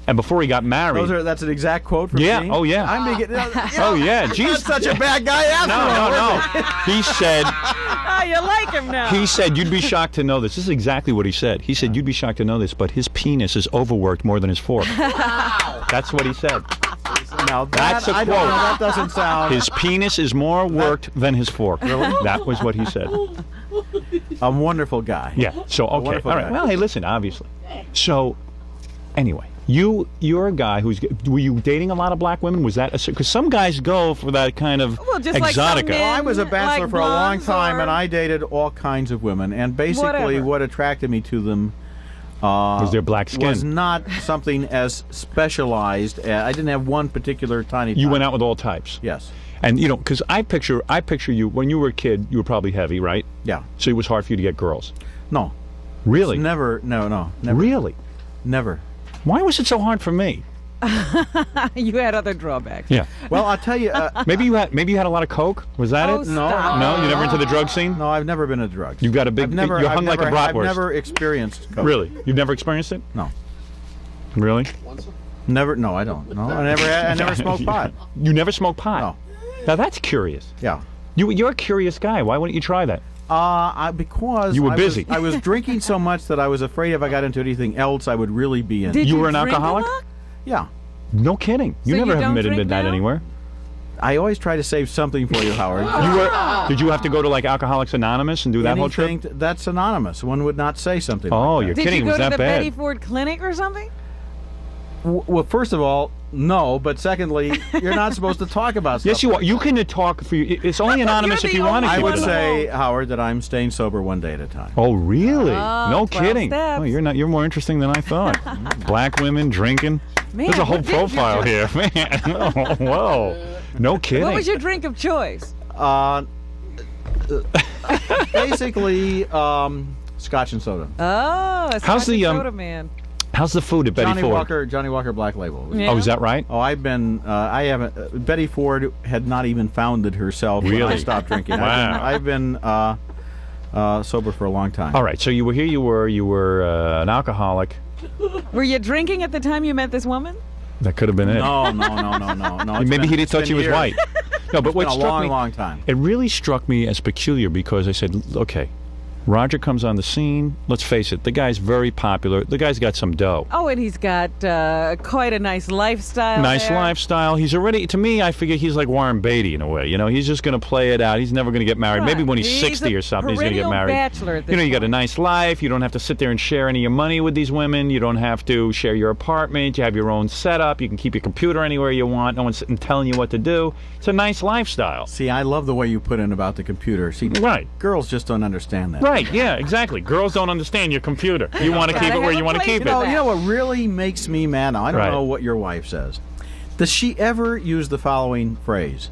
And before he got married. That's an exact quote from Yeah, Gene? oh, yeah. I'm beginning... Oh, yeah. Gene's Gene's such a bad guy after all. No. He said, Oh, you like him now. he said, you'd be shocked to know this. This is exactly what he said. He said, you'd be shocked to know this, but his penis is overworked more than his fork. That's what he said. Now, That's a I don't quote. know, that doesn't sound... His penis is more worked than his fork. Really? That was what he said. A wonderful guy. Yeah. So okay. All wonderful right. guy. Well, hey, listen. Obviously. So, anyway, you're a guy who's. Were you dating a lot of black women? Was that because some guys go for that kind of Well, just like some exotica? men. Well, I was a bachelor Like for a long blondes time, or- and I dated all kinds of women. And basically, Whatever. what attracted me to them was their black skin? was not something as specialized. I didn't have one particular tiny. You type. went out with all types. Yes. And because I picture you when you were a kid, you were probably heavy, right? Yeah. So it was hard for you to get girls. No. Really? Never. No. Never. Really? Never. Why was it so hard for me? You had other drawbacks. Yeah. Well, I'll tell you. Maybe you had a lot of coke. Was that Oh, it? stop. No, you never into the drug scene. No, I've never been a drug. You've got a big. You're hung like a I've bratwurst. never experienced coke. Really? You've never experienced it? No. Really? Never. No, I don't. No, I never smoked pot. You never smoked pot? No. Now that's curious. Yeah. You're a curious guy. Why wouldn't you try that? Because You were I busy. I was drinking so much that I was afraid if I got into anything else, I would really be in. Did You you were an drink a alcoholic? lot? Yeah. No kidding. You So never you have don't admitted drink that now? anywhere. I always try to save something for you, Howard. Did you have to go to like Alcoholics Anonymous and do that whole Anything trip? that's anonymous. One would not say something Oh, like you're that. Did kidding. you It was go to that the bad. Betty Ford Clinic or something? Well, first of all, no. But secondly, you're not supposed to talk about stuff. Yes, you like are. You can talk for you. It's only anonymous You're if the you want to only I keep would it. one. say, Howard, that I'm staying sober one day at a time. Oh, really? Oh, No 12 kidding. steps. Oh, you're more interesting than I thought. Black women drinking. Man, There's a whole what did you profile do? here, man. Oh, whoa. No kidding. What was your drink of choice? Basically, Scotch and soda. Oh, a How's the, soda man. How's the food at Betty Ford? Johnny Walker Black Label. Yeah. Oh, is that right? Oh, I haven't. Betty Ford had not even founded herself when I Really? stopped drinking. Wow. I've been sober for a long time. All right, so you were here. You were an alcoholic. Were you drinking at the time you met this woman? That could have been it. No. Maybe he thought she was years. white. No, but what It's been a struck long, me, long time. it really struck me as peculiar because I said, okay, Roger comes on the scene. Let's face it, the guy's very popular. The guy's got some dough. Oh, and he's got quite a nice lifestyle. Nice there. lifestyle. He's already, to me, I figure he's like Warren Beatty in a way. You know, he's just going to play it out. He's never going to get married. Right. Maybe when he's He's 60 a or something, he's going to get perennial married. bachelor at this You know, you got a point. nice life. You don't have to sit there and share any of your money with these women. You don't have to share your apartment. You have your own setup. You can keep your computer anywhere you want. No one's sitting telling you what to do. It's a nice lifestyle. See, I love the way you put in about the computer. See, Right. girls just don't understand that. Right, yeah, exactly. Girls don't understand your computer. You want to keep Gotta it where have you a want to place keep for it. that. You know what really makes me mad? Now, I don't Right. know what your wife says. Does she ever use the following phrase?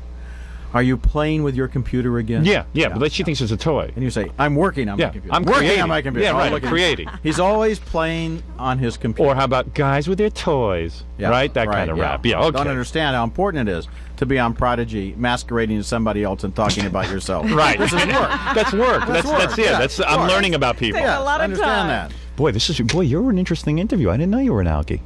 Are you playing with your computer again? Yeah, but she thinks it's a toy. And you say, I'm working on Yeah, my computer. I'm working creating. on my computer. Yeah, Oh, right, look at- creating. He's always playing on his computer. Or how about guys with their toys? Yeah, right? That kind of yeah. rap. Yeah, okay. Don't understand how important it is to be on Prodigy, masquerading as somebody else and talking about yourself. Right. This is work. That's work. That's work. it. Yeah, That's I'm work. learning about people. Takes a lot of understand time. that. Boy, you're an interesting interview. I didn't know you were an alkie.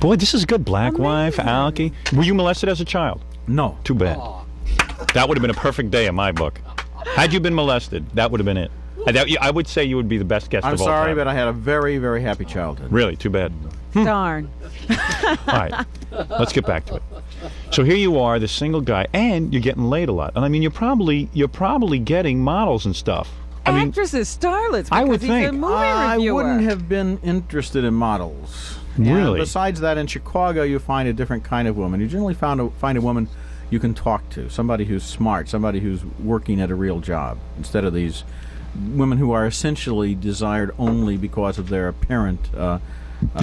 Boy, this is good. Black wife, alkie. Were you molested as a child? No. Too bad. That would have been a perfect day in my book. Had you been molested, that would have been it. I would say you would be the best guest I'm of all sorry, time. but I had a very, very happy childhood. Really, too bad. Darn. All right, let's get back to it. So here you are, this single guy, and you're getting laid a lot. And I mean, you're probably getting models and stuff. I mean, Actresses, starlets. I would because he's a think. movie I reviewer. wouldn't have been interested in models. Really? And besides that, in Chicago, you find a different kind of woman. You generally find a woman you can talk to, somebody who's smart, somebody who's working at a real job, instead of these women who are essentially desired only because of their apparent.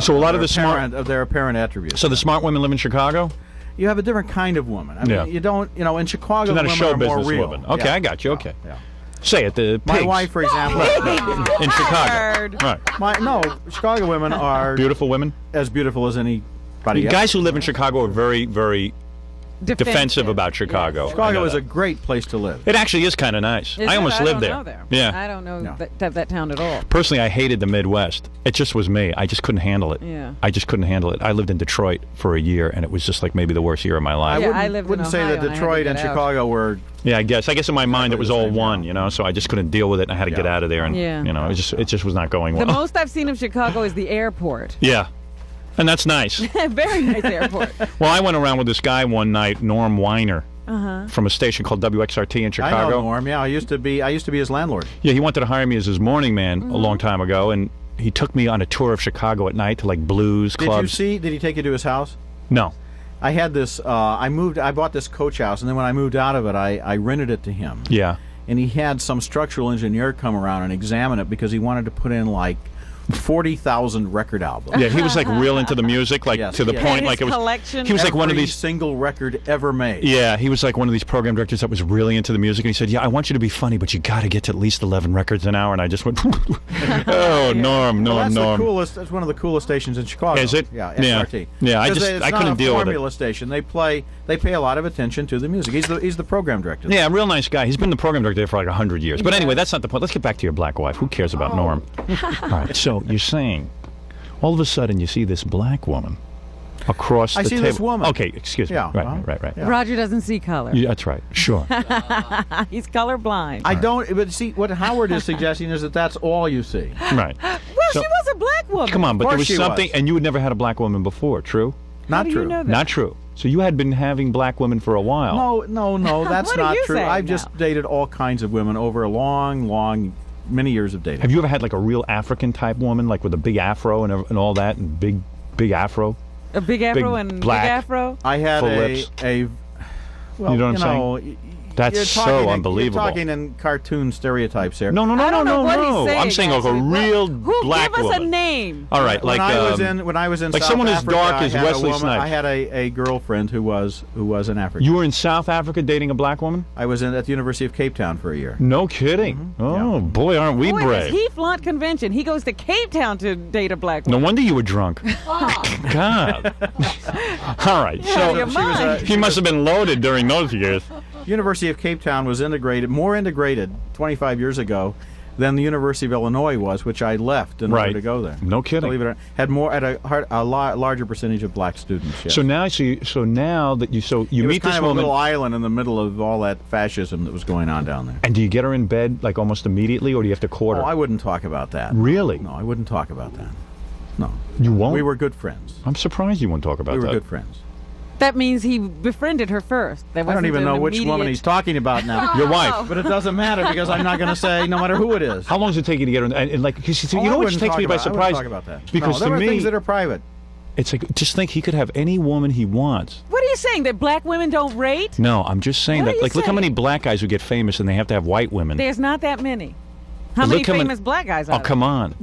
so a lot of the smart. of their apparent attributes. So the smart women live in Chicago. You have a different kind of woman. I mean, Yeah. you don't. You know, in Chicago, She's not a women show are more business real. woman. Okay, Yeah. I got you. Okay. Yeah. Say it. The My pigs. wife, for example. in Chicago. Nerd. Right. Chicago women are Beautiful women. as beautiful as anybody else. Guys who live in Chicago are very, very defensive about Chicago. Chicago I know is that. a great place to live. It actually is kind of nice. Is I it? almost I lived don't there. know Yeah. I don't know No. that town at all. Personally, I hated the Midwest. It just was me. I just couldn't handle it. Yeah. I just couldn't handle it. I lived in Detroit for a year, and it was just like maybe the worst year of my life. Yeah, I lived in wouldn't say Ohio that and I had to Detroit and get out. Chicago were. Yeah, I guess. In my mind, it was the all same, one, yeah. you know. So I just couldn't deal with it, and I had to get Yeah. out of there. And Yeah. you know, it just was not going The well. most I've seen of Chicago is the airport. Yeah, and that's nice. Very nice airport. Well, I went around with this guy one night, Norm Weiner, from a station called WXRT in Chicago. I know Norm. Yeah, I used to be his landlord. Yeah, he wanted to hire me as his morning man a long time ago, and he took me on a tour of Chicago at night to like blues clubs. Did he take you to his house? No. I had this. I bought this coach house, and then when I moved out of it, I rented it to him. Yeah. And he had some structural engineer come around and examine it because he wanted to put in like 40,000 record albums. Yeah, he was like real into the music, like Yes, to the yeah. point His like it was. collection. He was like one of Every these. single record ever made. Yeah, he was like one of these program directors that was really into the music, and he said, "Yeah, I want you to be funny, but you got to get to at least 11 records an hour." And I just went, "Oh, Norm." Well, that's the coolest. That's one of the coolest stations in Chicago. Is it? Yeah, Yeah. SRT. Yeah, I Because just- it's I not couldn't a deal with it. formula station. They pay a lot of attention to the music. He's the program director. Yeah, real nice guy. He's been the program director there for like 100 years. But anyway, that's not the point. Let's get back to your black wife. Who cares about Norm? All right. So you're saying, all of a sudden, you see this black woman across I the see table. this woman. Okay, excuse me. Yeah, Right. yeah. Roger doesn't see color. Yeah, that's right. Sure. He's colorblind. I don't. But see, what Howard is suggesting is that that's all you see. Right. Well, So- she was a black woman. Come on, but there course was she something, was. and you had never had a black woman before. True. Not do you true. know that? Not true. So you had been having black women for a while. No, that's What are not you true. saying I've now? just dated all kinds of women over a many years of dating. Have you ever had like a real African type woman, like with a big afro and all that, and big afro? A big afro Big and black. big afro. I had Full a lips. a. Well, You know what I'm saying? That's You're so talking unbelievable. You're talking in cartoon stereotypes here. No. I don't know what he's saying, I'm saying like a actually. real Who black give us woman. a name? All right, when like I was in like South someone as Africa, dark I as had Wesley a woman, Snipes. I had a girlfriend who was an African. You were in South Africa dating a black woman? I was at the University of Cape Town for a year. No kidding. Oh boy, aren't we Boy, does brave? he flaunt convention. He goes to Cape Town to date a black No woman. wonder you were drunk. God. All right, Yeah, your so mind. he must have been loaded during those years. University of Cape Town was more integrated 25 years ago than the University of Illinois was, which I left in order to go there. No kidding. Believe it or not, had a larger percentage of black students. Yes. So now, now that you it was meet kind this of a woman, little island in the middle of all that fascism that was going on down there. and do you get her in bed like almost immediately, or do you have to court her? Oh, I wouldn't talk about that. Really? No, I wouldn't talk about that. No. You won't? We were good friends. I'm surprised you won't talk about We were that. good friends. That means he befriended her first. That I don't wasn't even an know which woman immediate- he's talking about now. Your wife. But it doesn't matter because I'm not going to say no matter who it is. How long does it take you to get her? And like, 'cause you Oh, know I what wouldn't takes talk me by about- I surprise? wouldn't talk about that. Because no, there to are me, things that are private. it's like just think he could have any woman he wants. What are you saying? That black women don't rate? No, I'm just saying What are that. you Like, look how saying? many black guys who get famous and they have to have white women. There's not that many. How Look many how many- famous black guys are Oh, there? come on.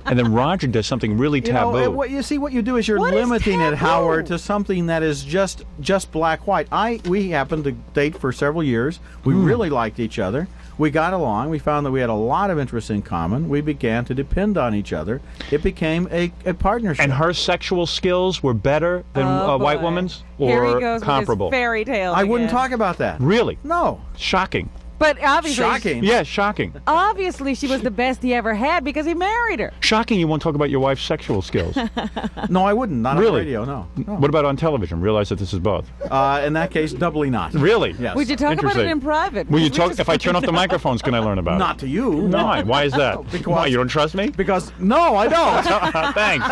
And then Roger does something really You know, taboo. what you do is you're What is limiting it, taboo? Howard, to something that is just black white. We happened to date for several years. We really liked each other. We got along. We found that we had a lot of interests in common. We began to depend on each other. It became a partnership. And her sexual skills were better than Oh, a white boy. woman's, Here he or goes comparable? With his fairy tales I wouldn't again. talk about that. Really? No. Shocking. But obviously, Shocking. Yeah, shocking. obviously, she was the best he ever had because he married her. Shocking. You won't talk about your wife's sexual skills. No, I wouldn't. Not on Really? the radio, no. What about on television? Realize that this is both. In that case, doubly not. Really? Yes. Would you talk about it Interesting. in private? Will you We talk? just- If I turn off the microphones, can I learn about Not it? to you. Why? Why is that? Because- Why? You don't trust me? Because, no, I don't. Thanks.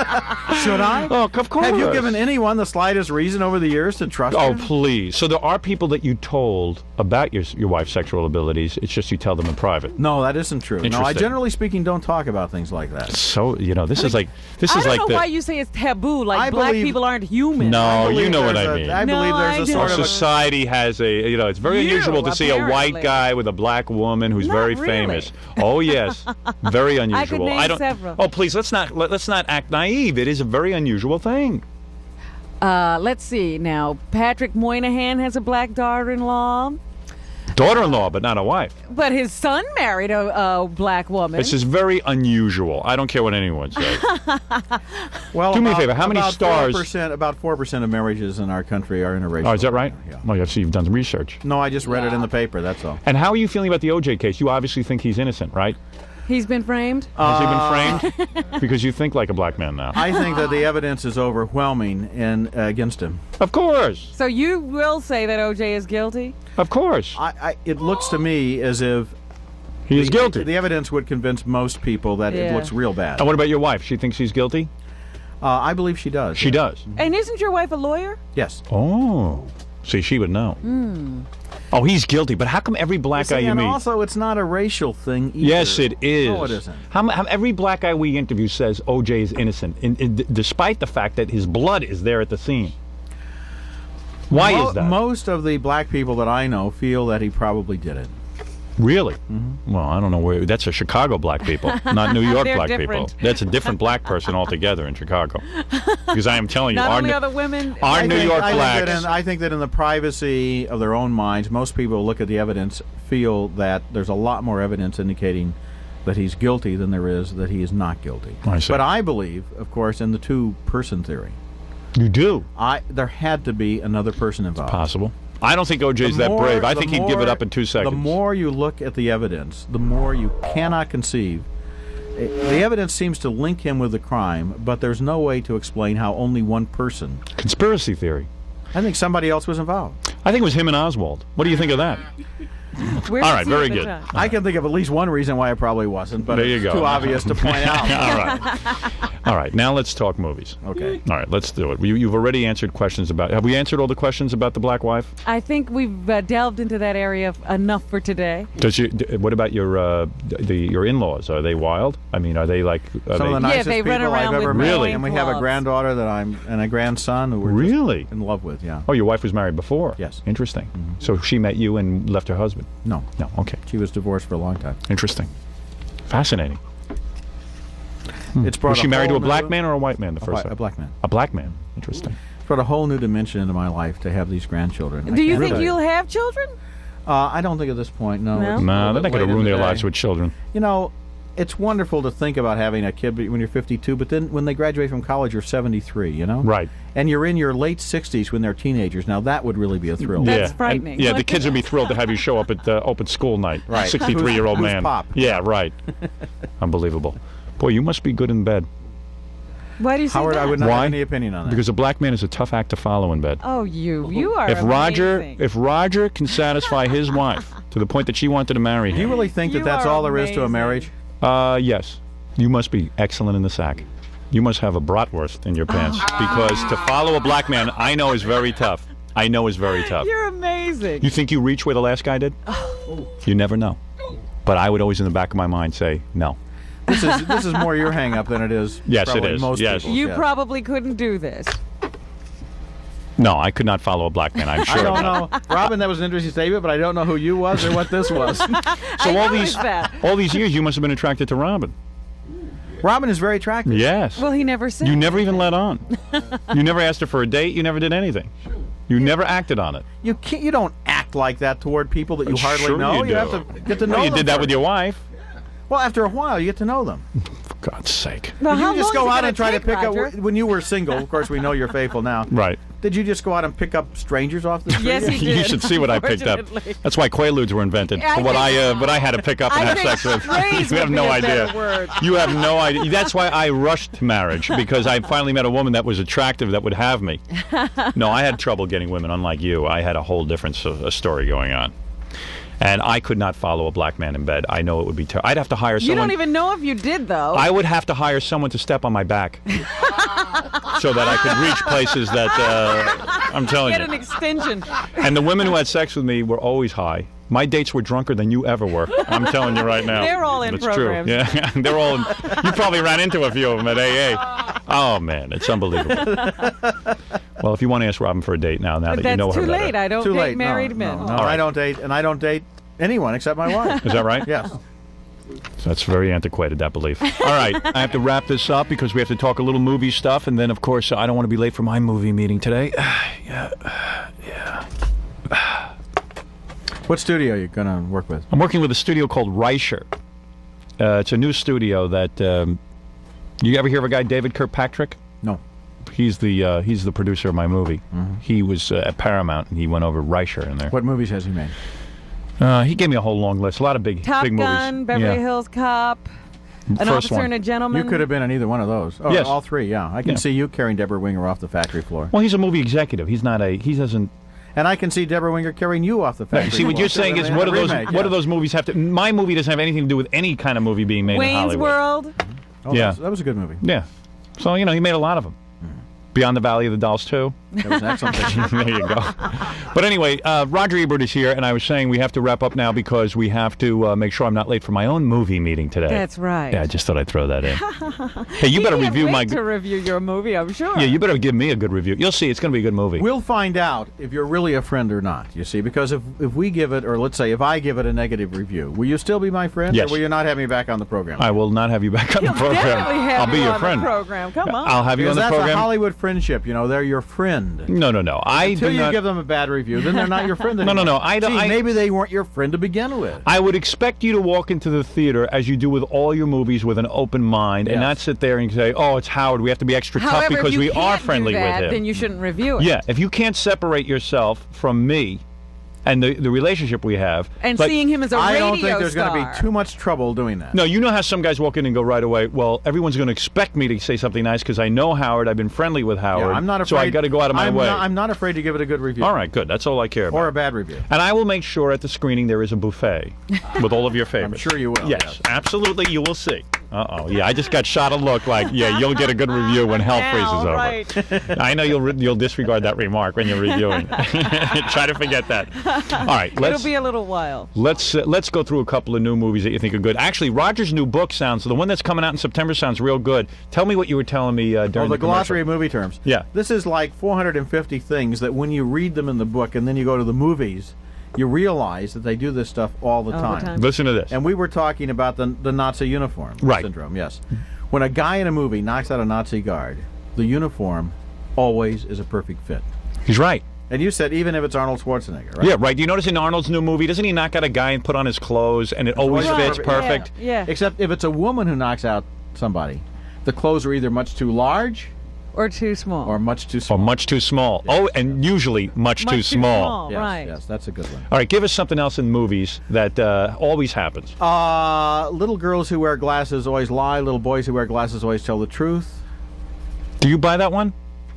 Should I? Oh, of course. Have you given anyone the slightest reason over the years to trust Oh, her? please. So there are people that you told about your wife's sexual abilities. It's just you tell them in private. No, that isn't true. No, I Interesting. generally speaking don't talk about things like that. So this is like I don't know why you say it's taboo. Like I black believe- people aren't human. No, I believe you know what there's I a- mean. I No, believe I there's a don't. sort of a Society has it's very You, unusual to see a white apparently. guy with a black woman who's Not very really. famous. Oh yes, very unusual. name don't. several. Oh please, let's not act naive. It is a very unusual thing. Let's see now. Patrick Moynihan has a black daughter-in-law, Daughter-in-law, but not a wife. but his son married a black woman. This is very unusual. I don't care what anyone says. Well, Do me a about- favor, how many about stars- 4%, about 4% of marriages in our country are interracial. Oh, is that right? Yeah. Well, I see you've done some research. No, I just read it in the paper. That's all. And how are you feeling about the OJ case? You obviously think he's innocent, right? He's been framed. Has he been framed? Because you think like a black man now. I think that the evidence is overwhelming against him. Of course. So you will say that OJ is guilty? Of course. It looks to me as if He is guilty. the evidence would convince most people that it Yeah. looks real bad. And what about your wife? She thinks he's guilty? I believe she does. She does. And isn't your wife a lawyer? Yes. Oh. See, she would know. Oh, he's guilty. But how come every black guy you and meet... also, it's not a racial thing either. Yes, it is. No, it isn't. How every black guy we interview says OJ is innocent, despite the fact that his blood is there at the scene. Why is that? Most of the black people that I know feel that he probably did it. Really? Well, I don't know where. That's a Chicago black people, not New York They're black different. people. That's a different black person altogether in Chicago. Because I am telling you, Not our only New- other women. our New York I blacks. think that in the privacy of their own minds, most people look at the evidence, feel that there's a lot more evidence indicating that he's guilty than there is that he is not guilty. I see. But I believe, of course, in the two-person theory. You do. There had to be another person involved. Possible. I don't think OJ's that brave. I think he'd give it up in 2 seconds. The more you look at the evidence, the more you cannot conceive. The evidence seems to link him with the crime, but there's no way to explain how only one person. Conspiracy theory. I think somebody else was involved. I think it was him and Oswald. What do you think of that? Where All was right, he very at the good. time? I can think of at least one reason why it probably wasn't, but There you it's go. too obvious to point out. All right. All right. Now let's talk movies. Okay. All right. Let's do it. You've already answered questions about. Have we answered all the questions about the black wife? I think we've delved into that area enough for today. What about your in-laws? Are they wild? I mean, are they like? Are Some of the they, nicest they run people I've around ever with met. Really? And we have a loincloths. granddaughter and a grandson who we're Really? just in love with. Yeah. oh, your wife was married before. Yes. Interesting. So she met you and left her husband. No, No. Okay. she was divorced for a long time. Interesting. Fascinating. It's brought Was she married to a whole black new- man or a white man the first time? A black man. A black man. Interesting. It's brought a whole new dimension into my life to have these grandchildren. Do you I can't think tell you'll have children? I don't think at this point. No. No? It's a No, little they're not bit going late to ruin in the their day. lives with children. You know, it's wonderful to think about having a kid when you're 52, but then when they graduate from college, you're 73. You know. Right. And you're in your late 60s when they're teenagers. Now that would really be a thrill. That's yeah. frightening. And, yeah, the Look kids at would be thrilled to have you show up at open school night. Right. 63-year-old Who's man. Pop? Yeah, right. Unbelievable. Boy, you must be good in bed. Why do you say Howard, that? I would not Why? have any opinion on that. Because a black man is a tough act to follow in bed. Oh, you are If amazing. Roger can satisfy his wife to the point that she wanted to marry do you him, really think that You that's are all there is to a amazing. marriage? yes, you must be excellent in the sack. You must have a bratwurst in your pants because to follow a black man, I know is very tough. I know is very tough. You're amazing. You think you reach where the last guy did? You never know. But I would always in the back of my mind say no. This is more your hang-up than it is. Yes, it probably is. Most Yes. people's, You yeah. probably couldn't do this. No, I could not follow a black man. I'm sure. I don't of that. know, Robin. That was an interesting statement, but I don't know who you was or what this was. So all these noticed that. all these years, you must have been attracted to Robin. Robin is very attractive. Yes. Well, he never said. You never even let on. You never asked her for a date. You never did anything. You never acted on it. You can't. You don't act like that toward people that you hardly Sure know. you do. have to get to know Well, you them did that first. with your wife. Well, after a while, you get to know them. For God's sake. Well, Did how you just long go is it out gonna and try to take, pick Roger? up when you were single? Of course, we know you're faithful now. Right. Did you just go out and pick up strangers off the street? Yes, he did. You should see what I picked up. Unfortunately. That's why Quaaludes were invented. I For what think- what I had to pick up and I have think sex with. strays You have would no be a idea. better word. You have no idea. That's why I rushed to marriage because I finally met a woman that was attractive that would have me. No, I had trouble getting women. Unlike you, I had a whole different story going on. And I could not follow a black man in bed. I know it would be terrible. I'd have to hire You someone. don't even know if you did, though. I would have to hire someone to step on my back so that I could reach places that I'm telling Get you. an extension. And the women who had sex with me were always high. My dates were drunker than you ever were. I'm telling you right now. They're all in it's programs. True. Yeah, they're all. You probably ran into a few of them at AA. Oh man, it's unbelievable. Well, if you want to ask Robin for a date now that you That's know her too better. late. I don't Too date late. married no, men. No, All right. I don't date, and I don't date anyone except my wife. Is that right? Yes. That's very antiquated, that belief. All right, I have to wrap this up because we have to talk a little movie stuff, and then, of course, I don't want to be late for my movie meeting today. What studio are you going to work with? I'm working with a studio called Reicher. It's a new studio that. You ever hear of a guy, David Kirkpatrick? No. He's the producer of my movie. He was at Paramount, and he went over Reicher in there. What movies has he made? He gave me a whole long list, a lot of big Top big Gun, movies. Beverly Yeah. Hills Cop, An First Officer one. and a Gentleman. You could have been in either one of those. Oh, Yes. all three. Yeah, I can Yeah. see you carrying Deborah Winger off the factory floor, Well, he's a movie executive. He's not a. He doesn't. and I can see Deborah Winger carrying you off the factory You see, what floor. you're saying is, In what a do those remake, what do yeah. those movies have to? My movie doesn't have anything to do with any kind of movie being made in Wayne's Hollywood. World. Oh, Yeah. that was a good movie. Yeah. So he made a lot of them. Beyond the Valley of the Dolls too. That was an excellent picture. There you go. But anyway, Roger Ebert is here, and I was saying we have to wrap up now because we have to make sure I'm not late for my own movie meeting today. That's right. Yeah, I just thought I'd throw that in. Hey, you better He can't review wait my. to review your movie, I'm sure. Yeah, you better give me a good review. You'll see, it's going to be a good movie. We'll find out if you're really a friend or not, you see, because if we give it, or let's say if I give it a negative review, will you still be my friend, Yes. or will you not have me back on the program? I will not have you back on the program. Definitely have I'll be you your on friend. The program. Come on. I'll have you on Because the that's program. a Hollywood friendship, they're your friend. No. I Until do you not. give them a bad review, then they're not your friend No, anymore. no. I don't. Gee, maybe they weren't your friend to begin with. I would expect you to walk into the theater as you do with all your movies with an open mind and Yes. not sit there and say, "Oh, it's Howard. We have to be extra tough However, because if you we are can't friendly do that, with him." then you shouldn't review it. Yeah, if you can't separate yourself from me and the relationship we have, And like- seeing him as a I radio don't think there's star. going to be too much trouble doing that. No, you know how some guys walk in and go right away, well, everyone's going to expect me to say something nice because I know Howard. I've been friendly with Yeah, Howard. I'm not afraid. So I got to go out of my way. I'm not afraid to give it a good review. All right, good. That's all I care about. Or a bad review. And I will make sure at the screening there is a buffet with all of your favorites. I'm sure you will. Yes, absolutely. You will see. Uh-oh. Yeah, I just got shot a look like, yeah, you'll get a good review when hell freezes over. Right. I know you'll disregard that remark when you're reviewing. Try to forget that. All right, It'll be a little while. let's go through a couple of new movies that you think are good. Actually, Roger's new book the one that's coming out in September sounds real good. Tell me what you were telling me during the the glossary commercial. of movie terms. Yeah. This is like 450 things that when you read them in the book and then you go to the movies, you realize that they do this stuff all the time. Listen to this. And we were talking about the Nazi uniform syndrome, yes. When a guy in a movie knocks out a Nazi guard, the uniform always is a perfect fit. He's right. And you said even if it's Arnold Schwarzenegger, right? Yeah, right. Do you notice in Arnold's new movie, doesn't he knock out a guy and put on his clothes, and it always Right. fits perfect? Yeah. Except if it's a woman who knocks out somebody, the clothes are either much too large Or too small. or much too Or small. much too small. Oh, and usually much too small. Yes, right. yes, that's a good one. All right, give us something else in movies that always happens. Little girls who wear glasses always lie. Little boys who wear glasses always tell the truth. Do you buy that one?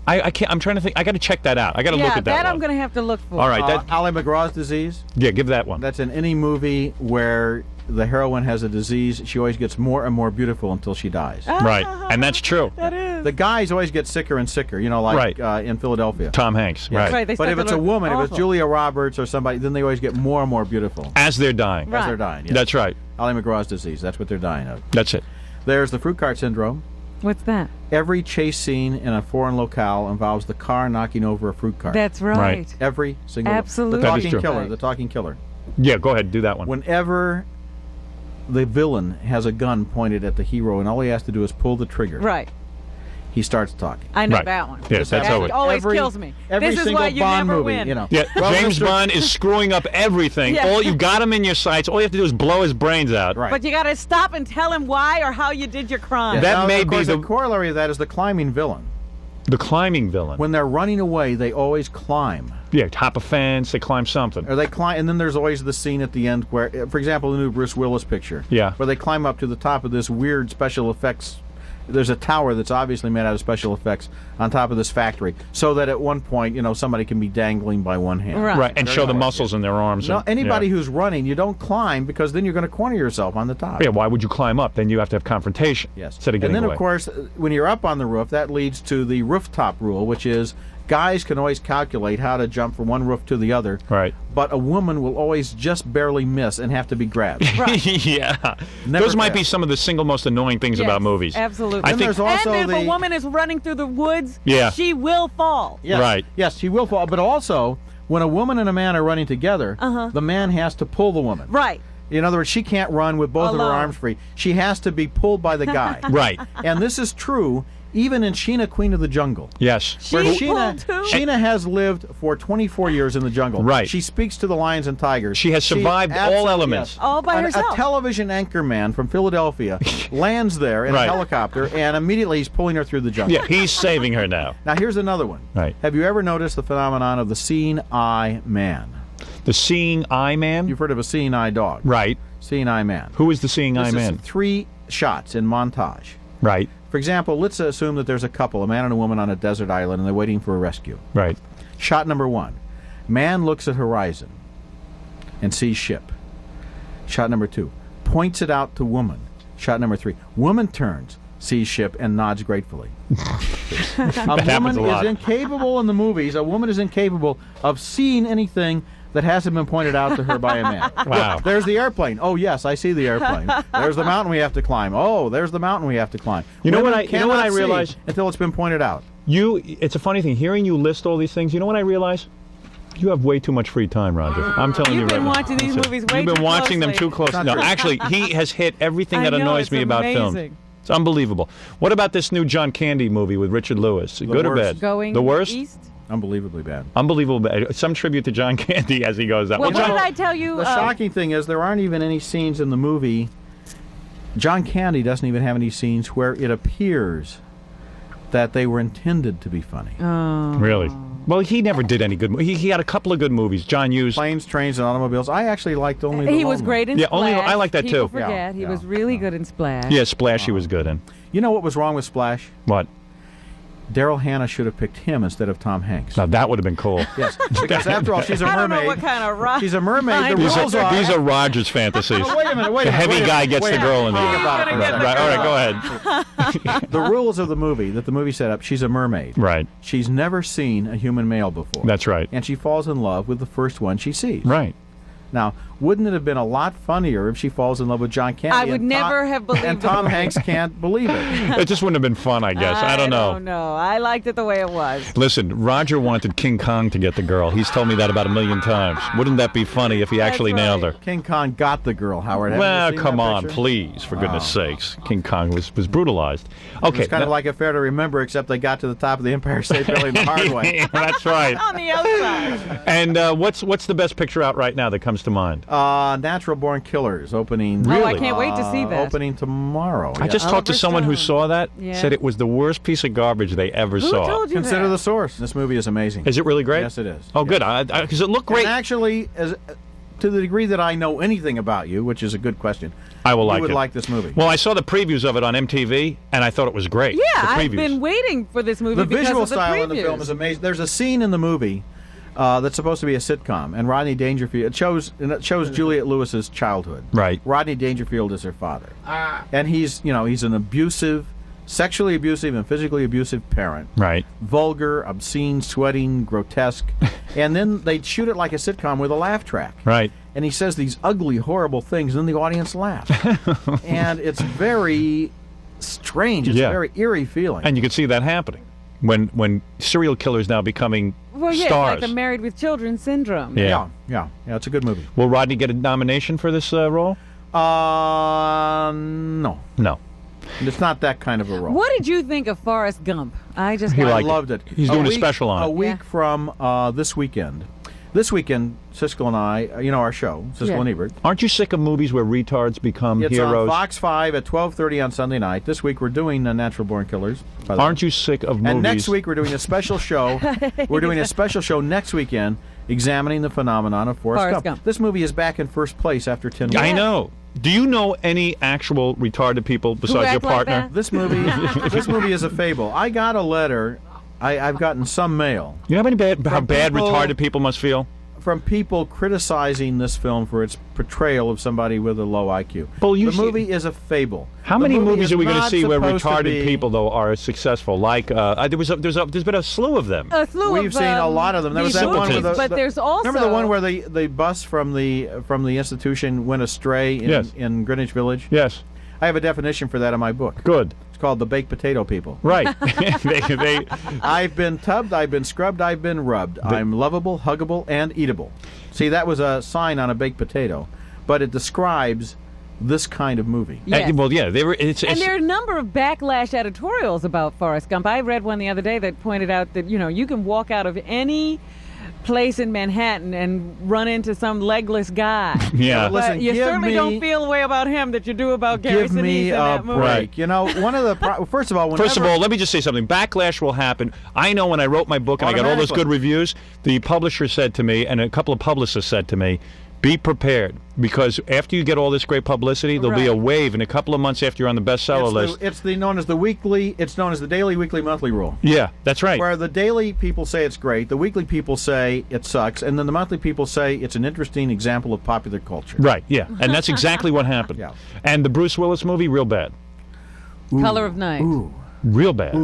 I can't. I'm trying to think. I got to check that out. I got to look at that I'm one. going to have to look for. All right, Ali McGraw's disease. yeah, give that one. That's in any movie where the heroine has a disease. She always gets more and more beautiful until she dies. Right, and that's true. That is. The guys always get sicker and sicker. like in Philadelphia. Tom Hanks, Yes. right. They But start if to it's a look woman, if it's awful. Julia Roberts or somebody, then they always get more and more beautiful As they're dying. Right. as they're dying. Yes. That's right. Ali McGraw's disease. That's what they're dying of. That's it. There's the fruit cart syndrome. What's that? Every chase scene in a foreign locale involves the car knocking over a fruit cart. That's right. Right. Every single Absolutely. The That is talking true. killer. Right. The talking killer. Yeah, go ahead. Do that one. Whenever the villain has a gun pointed at the hero and all he has to do is pull the trigger, Right. he starts talking. I know Right. that one. Yes, that's that always. always Every- kills me. Every This is single why you Bond never movie, win. you know. Yeah, Well, James Mr. Bond is screwing up everything. Yeah. You got him in your sights. All you have to do is blow his brains out. Right. But you got to stop and tell him why or how you did your crime. That Now, may of course, be the corollary of that is the climbing villain. The climbing villain. When they're running away, they always climb. Yeah, hop a fence, they climb something. Or they climb, and then there's always the scene at the end where, for example, the new Bruce Willis picture. Yeah. Where they climb up to the top of this weird special effects. There's a tower that's obviously made out of special effects on top of this factory, so that at one point, somebody can be dangling by one hand. Right. Right, and Very show the hard. muscles in their arms. No, and- anybody yeah. who's running, you don't climb because then you're going to corner yourself on the top. Yeah, why would you climb up? Then you have to have confrontation. Yes. Instead of And getting then, away. of course, when you're up on the roof, that leads to the rooftop rule, which is guys can always calculate how to jump from one roof to the other. Right. But a woman will always just barely miss and have to be grabbed. Yeah. Never Those might fail. be some of the single most annoying things Yes, about movies. Absolutely. I And think there's also and if the a woman is running through the woods, Yeah. she will fall. Yes, Right. Yes, she will fall. But also, when a woman and a man are running together, the man has to pull the woman. Right. In other words, she can't run with both of her Alone. arms free. She has to be pulled by the guy. Right. And this is true even in Sheena, Queen of the Jungle. Yes. Where She Sheena, pulled too? Sheena has lived for 24 years in the jungle. Right. She speaks to the lions and tigers. She has survived all absolutely- elements. yes. All by A herself. television anchor man from Philadelphia lands there in Right. a helicopter, and immediately he's pulling her through the jungle. Yeah, he's saving her now. Now, here's another one. Right. Have you ever noticed the phenomenon of the seeing eye man? The seeing eye man? You've heard of a seeing eye dog. Right. Seeing eye man. Who is the seeing This eye is man? 3 shots in montage. Right. For example, let's assume that there's a couple, a man and a woman on a desert island, and they're waiting for a rescue. Right. Shot number 1. Man looks at horizon and sees ship. Shot number 2. Points it out to woman. Shot number 3. Woman turns, sees ship, and nods gratefully. A happens woman a lot. is incapable in the movies. A woman is incapable of seeing anything that hasn't been pointed out to her by a man. Wow. Look, there's the airplane. Oh yes, I see the airplane. There's the mountain we have to climb. Oh, there's the mountain we have to climb. You know what Women I cannot see realize? until it's been pointed out. It's a funny thing. Hearing you list all these things, you know what I realize? You have way too much free time, Roger. I'm telling you You've right been now. watching these That's it. movies way You've been too watching them closely. too close. No, actually, he has hit everything I that know, annoys it's me about film. amazing. It's unbelievable. What about this new John Candy movie with Richard Lewis? Good or worst. bad? Going the worst? east. Unbelievably bad. Unbelievable bad. Some tribute to John Candy as he goes that Well, way. what did I tell you? The shocking thing is there aren't even any scenes in the movie. John Candy doesn't even have any scenes where it appears that they were intended to be funny. Really? Well, he never did any good. He had a couple of good movies. John Hughes. Planes, Trains, and Automobiles. I actually liked only the He was Long great in Yeah, Splash. only- I like that People too. Yeah, forget. He yeah, was really good in Splash. Yeah, Splash he was good in. You know what was wrong with Splash? What? Daryl Hannah should have picked him instead of Tom Hanks. Now that would have been cool. Yes, because after all, she's a I don't mermaid. know what kind of She's a mermaid. The rules are. These are Roger's fantasies. Oh, wait a minute. The heavy guy gets the girl in the Think about it for a second. Right. All right. Go ahead. The rules of the movie that the movie set up. She's a mermaid. Right. She's never seen a human male before. That's right. And she falls in love with the first one she sees. Right. Now, wouldn't it have been a lot funnier if she falls in love with John Candy? I would never have believed And the Tom movie. Hanks can't believe it. It just wouldn't have been fun, I guess. I don't know. No, I liked it the way it was. Listen, Roger wanted King Kong to get the girl. He's told me that about 1,000,000 times. Wouldn't that be funny if he actually right. nailed her? King Kong got the girl, Howard. Haven't Well, you seen come that on, picture? please, for goodness sakes. King Kong was brutalized. Okay. It's kind of like a Fair to Remember, except they got to the top of the Empire State Building the hard way. That's right. On the outside. And what's the best picture out right now that comes to mind? Natural Born Killers opening. Oh, I Really? can't wait to see that. Opening tomorrow. I just talked to Oliver someone who Stone. saw that, Yeah. said it was the worst piece of garbage they ever Who saw. told you Consider that? the source. This movie is amazing. Is it really great? Yes, it is. Oh, good. Because it looked great. And actually, to the degree that I know anything about you, which is a good question, I will like you would it. like this movie. Well, I saw the previews of it on MTV, and I thought it was great. Yeah, the I've previews. been waiting for this movie the because visual of the style previews. in the film is amazing. There's a scene in the movie that's supposed to be a sitcom, and Rodney Dangerfield. It shows Juliette Lewis's childhood. Right. Rodney Dangerfield is her father, and he's an abusive, sexually abusive, and physically abusive parent. Right. Vulgar, obscene, sweating, grotesque, and then they shoot it like a sitcom with a laugh track. Right. And he says these ugly, horrible things, and then the audience laughs. And it's very strange. It's Yeah. a very eerie feeling. And you can see that happening when serial killers now becoming Well, yeah, stars. it's like the Married with Children syndrome. Yeah. yeah, it's a good movie. Will Rodney get a nomination for this role? No. No. It's not that kind of a role. What did you think of Forrest Gump? I just He got I liked it. loved it. He's doing a special on A it. week Yeah. from this weekend. This weekend, Siskel and I, our show, Siskel Yeah. and Ebert. Aren't you sick of movies where retards become It's heroes? on Fox 5 at 12:30 on Sunday night. This week we're doing Natural Born Killers. by the Aren't way. you sick of movies? And next week we're doing a special show. We're doing a special show next weekend examining the phenomenon of Forrest Gump. This movie is back in first place after 10 years. I know. Do you know any actual retarded people besides your act like partner? that? This movie is a fable. I got a letter. I've gotten some mail You know how From bad people- retarded people must feel? from people criticizing this film for its portrayal of somebody with a low IQ. Well, you the see- movie is a fable. How The many movie movies is are we going to not see where supposed to retarded be- people though are successful? Like there's been a slew of them. a slew We've of, seen a lot of them. There was these that one movies, with but there's also remember the one where the bus from the institution went astray Yes. in Greenwich Village? Yes. I have a definition for that in my book. Good. It's called the baked potato people. Right. they, I've been tubbed, I've been scrubbed, I've been rubbed. I'm lovable, huggable, and eatable. See, that was a sign on a baked potato, but it describes this kind of movie. Yes. well, yeah, they were. It's And there are a number of backlash editorials about Forrest Gump. I read one the other day that pointed out that, you can walk out of any place in Manhattan and run into some legless guy. yeah. but listen, But you give certainly me- don't feel the way about him that you do about Gary Give Sinise me in a that movie. break. Right. One of the first of all, First of all, let me just say something. Backlash will happen. I know when I wrote my book and I got all those Automatically. good reviews, the publisher said to me, and a couple of publicists said to me, be prepared, because after you get all this great publicity, there'll be a Right. wave in a couple of months after you're on the bestseller list. It's known as the daily, weekly, monthly rule. Yeah, that's right. Where the daily people say it's great, the weekly people say it sucks, and then the monthly people say it's an interesting example of popular culture. Right, yeah. And that's exactly what happened. Yeah. And the Bruce Willis movie, real bad. Color of Night. Real bad.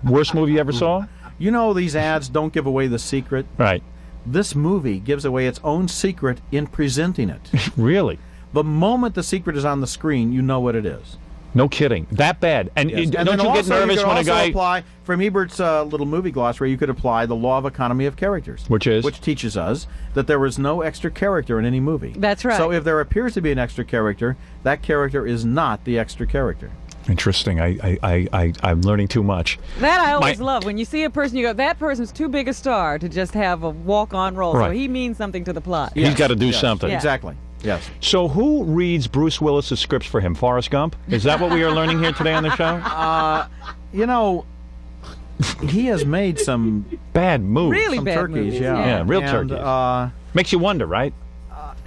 Worst movie you ever saw? You know these ads don't give away the secret. Right. This movie gives away its own secret in presenting it. Really? The moment the secret is on the screen, you know what it is. No kidding. That bad. And, Yes. And don't then you get also, nervous you could when a also guy... apply, from Ebert's little movie glossary, you could apply the law of economy of characters. Which is? Which teaches us that there is no extra character in any movie. That's right. So if there appears to be an extra character, that character is not the extra character. Interesting. I'm learning too much. That I always My- love. When you see a person, you go, that person's too big a star to just have a walk-on role. So Right. he means something to the plot. He's got to do Yes, something. Yeah. Exactly. Yes. So who reads Bruce Willis's scripts for him? Forrest Gump? Is that what we are learning here today on the show? You know, he has made some Bad moves. Really some bad turkeys. movies, Yeah. Yeah, real And, turkeys. Makes you wonder, right?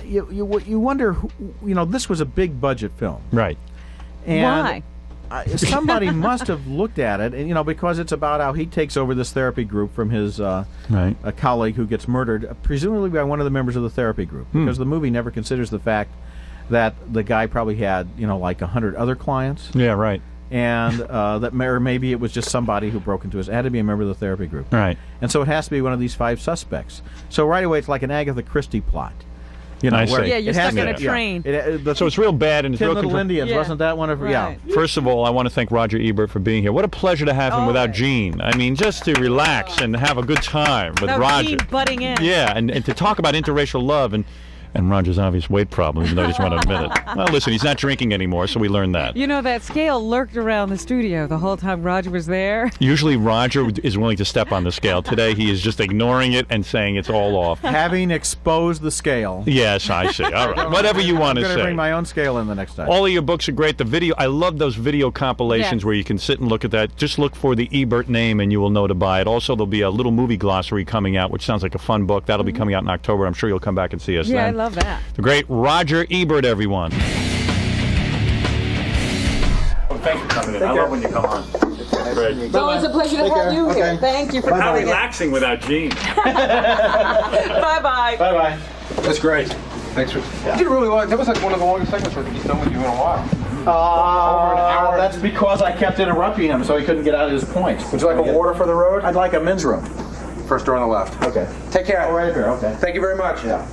You wonder, this was a big budget film. Right. And Why? somebody must have looked at it, and because it's about how he takes over this therapy group from his a colleague who gets murdered, presumably by one of the members of the therapy group, because the movie never considers the fact that the guy probably had like 100 other clients. Yeah, right. And or maybe it was just somebody who broke into his. It had to be a member of the therapy group. Right. And so it has to be one of these 5 suspects. So right away, it's like an Agatha Christie plot. I see. Yeah, you're stuck in a train. So it's real bad and it's 10 real Little Indians, Yeah. wasn't that one of? Right. Yeah. First of all, I want to thank Roger Ebert for being here. What a pleasure to have him without Gene. I mean, just to relax and have a good time with No, Roger. Gene butting in. Yeah, and to talk about interracial love and Roger's obvious weight problem, even though he doesn't want to admit it. Well, listen, he's not drinking anymore, so we learned that. That scale lurked around the studio the whole time Roger was there. Usually Roger is willing to step on the scale. Today he is just ignoring it and saying it's all off. Having exposed the scale. Yes, I see. All right. Whatever you want to I'm going to say. bring my own scale in the next time. All of your books are great. The video, I love those video compilations Yes. where you can sit and look at that. Just look for the Ebert name and you will know to buy it. Also, there'll be a little movie glossary coming out, which sounds like a fun book. That'll be coming out in October. I'm sure you'll come back and see us Yeah, then. I love that. The great Roger Ebert, everyone. Well, thanks for coming in. I love when you come on. Great. It's always a pleasure to have you here. Thank you for How coming in. relaxing without Gene. Bye-bye. Bye-bye. That's great. Thanks for. You did really long. That was like one of the longest segments he's done with you in a while. That's because I kept interrupting him so he couldn't get out of his points. Would you like a water for the road? I'd like a men's room. First door on the left. Okay. Take care. Right here, okay. Thank you very much. Yeah.